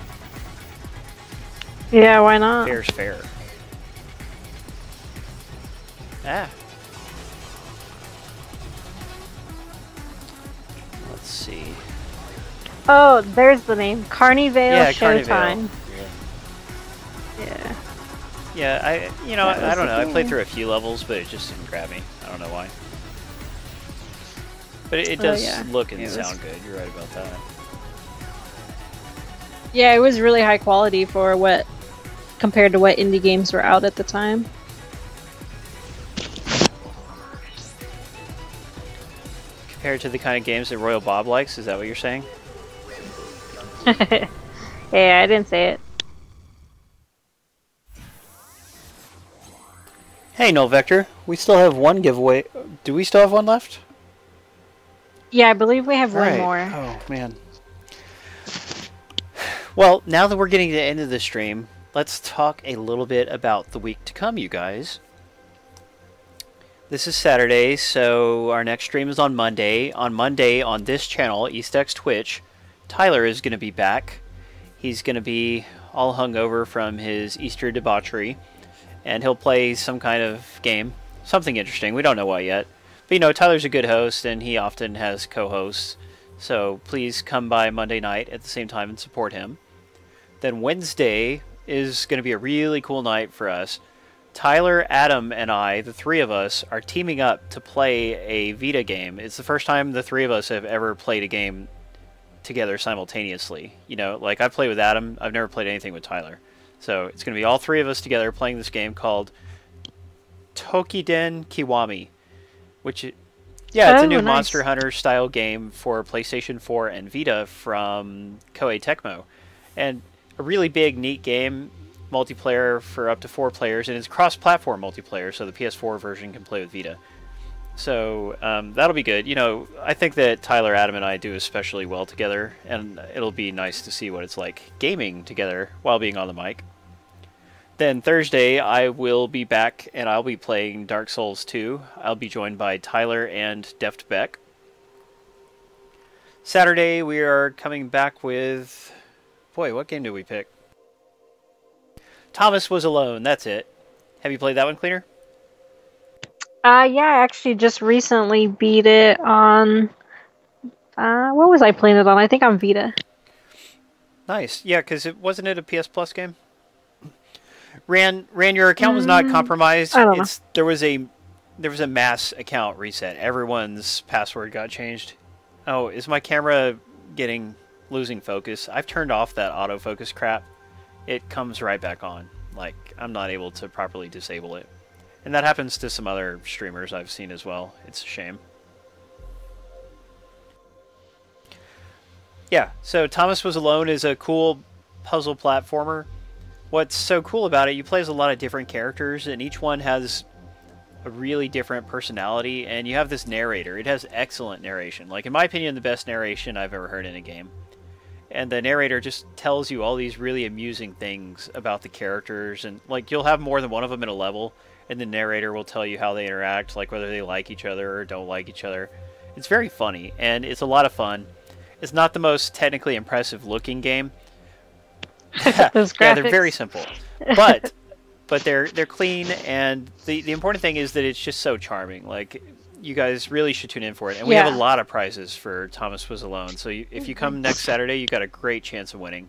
Yeah, why not?
Fair's fair. Ah. Let's see.
Oh, there's the name. Carnivale
Yeah,
Showtime.
Carnivale.
Yeah.
Yeah, I
That
don't
was
know.
the
I played
game.
through a few levels, but it just didn't grab me. I don't know why. But it does
yeah.
look and
It was-
sound good. You're right about that.
Yeah, it was really high quality for what, compared to what indie games were out at the time.
Compared to the kind of games that Royal Bob likes, is that what you're saying?
Yeah, I didn't say it.
Hey, Null Vector, we still have one giveaway. Do we still have one left?
Yeah, I believe we have one
Right.
more.
Oh, man. Well, now that we're getting to the end of the stream, let's talk a little bit about the week to come, you guys. This is Saturday, so our next stream is on Monday. On Monday, on this channel, EastX Twitch, Tyler is going to be back. He's going to be all hungover from his Easter debauchery, and he'll play some kind of game. Something interesting. We don't know what yet. But, you know, Tyler's a good host, and he often has co-hosts. So please come by Monday night at the same time and support him. Then Wednesday is going to be a really cool night for us. Tyler, Adam, and I, the three of us, are teaming up to play a Vita game. It's the first time the three of us have ever played a game together simultaneously. You know, like I've played with Adam, I've never played anything with Tyler. So it's going to be all three of us together playing this game called Tokiden Kiwami, which, yeah, it's a new
nice.
Monster Hunter style game for PlayStation 4 and Vita from Koei Tecmo. And a really big, neat game, multiplayer for up to 4 players, and it's cross-platform multiplayer, so the PS4 version can play with Vita. So that'll be good. You know, I think that Tyler, Adam, and I do especially well together, and it'll be nice to see what it's like gaming together while being on the mic. Then Thursday, I will be back, and I'll be playing Dark Souls 2. I'll be joined by Tyler and Deft Beck. Saturday, we are coming back with... Boy, what game did we pick? Thomas Was Alone, that's it. Have you played that one, Cleaner?
Yeah, I actually just recently beat it on... what was I playing it on? I think on Vita.
Nice. Yeah, because wasn't it a PS Plus game? Ran, your account was not compromised.
I don't know.
There was a mass account reset. Everyone's password got changed. Oh, is my camera losing focus? I've turned off that autofocus crap. It comes right back on. Like, I'm not able to properly disable it. And that happens to some other streamers I've seen as well. It's a shame. Yeah, so Thomas Was Alone is a cool puzzle platformer. What's so cool about it, you play as a lot of different characters, and each one has a really different personality, and you have this narrator. It has excellent narration. Like, in my opinion, the best narration I've ever heard in a game. And the narrator just tells you all these really amusing things about the characters, and, like, you'll have more than one of them in a level, and the narrator will tell you how they interact, like whether they like each other or don't like each other. It's very funny, and it's a lot of fun. It's not the most technically impressive looking game.
Those
Yeah, they're
graphics.
very simple, but they're clean, and the important thing is that it's just so charming. Like, you guys really should tune in for it, and we have a lot of prizes for Thomas Was Alone. So if you come next Saturday, you've got a great chance of winning.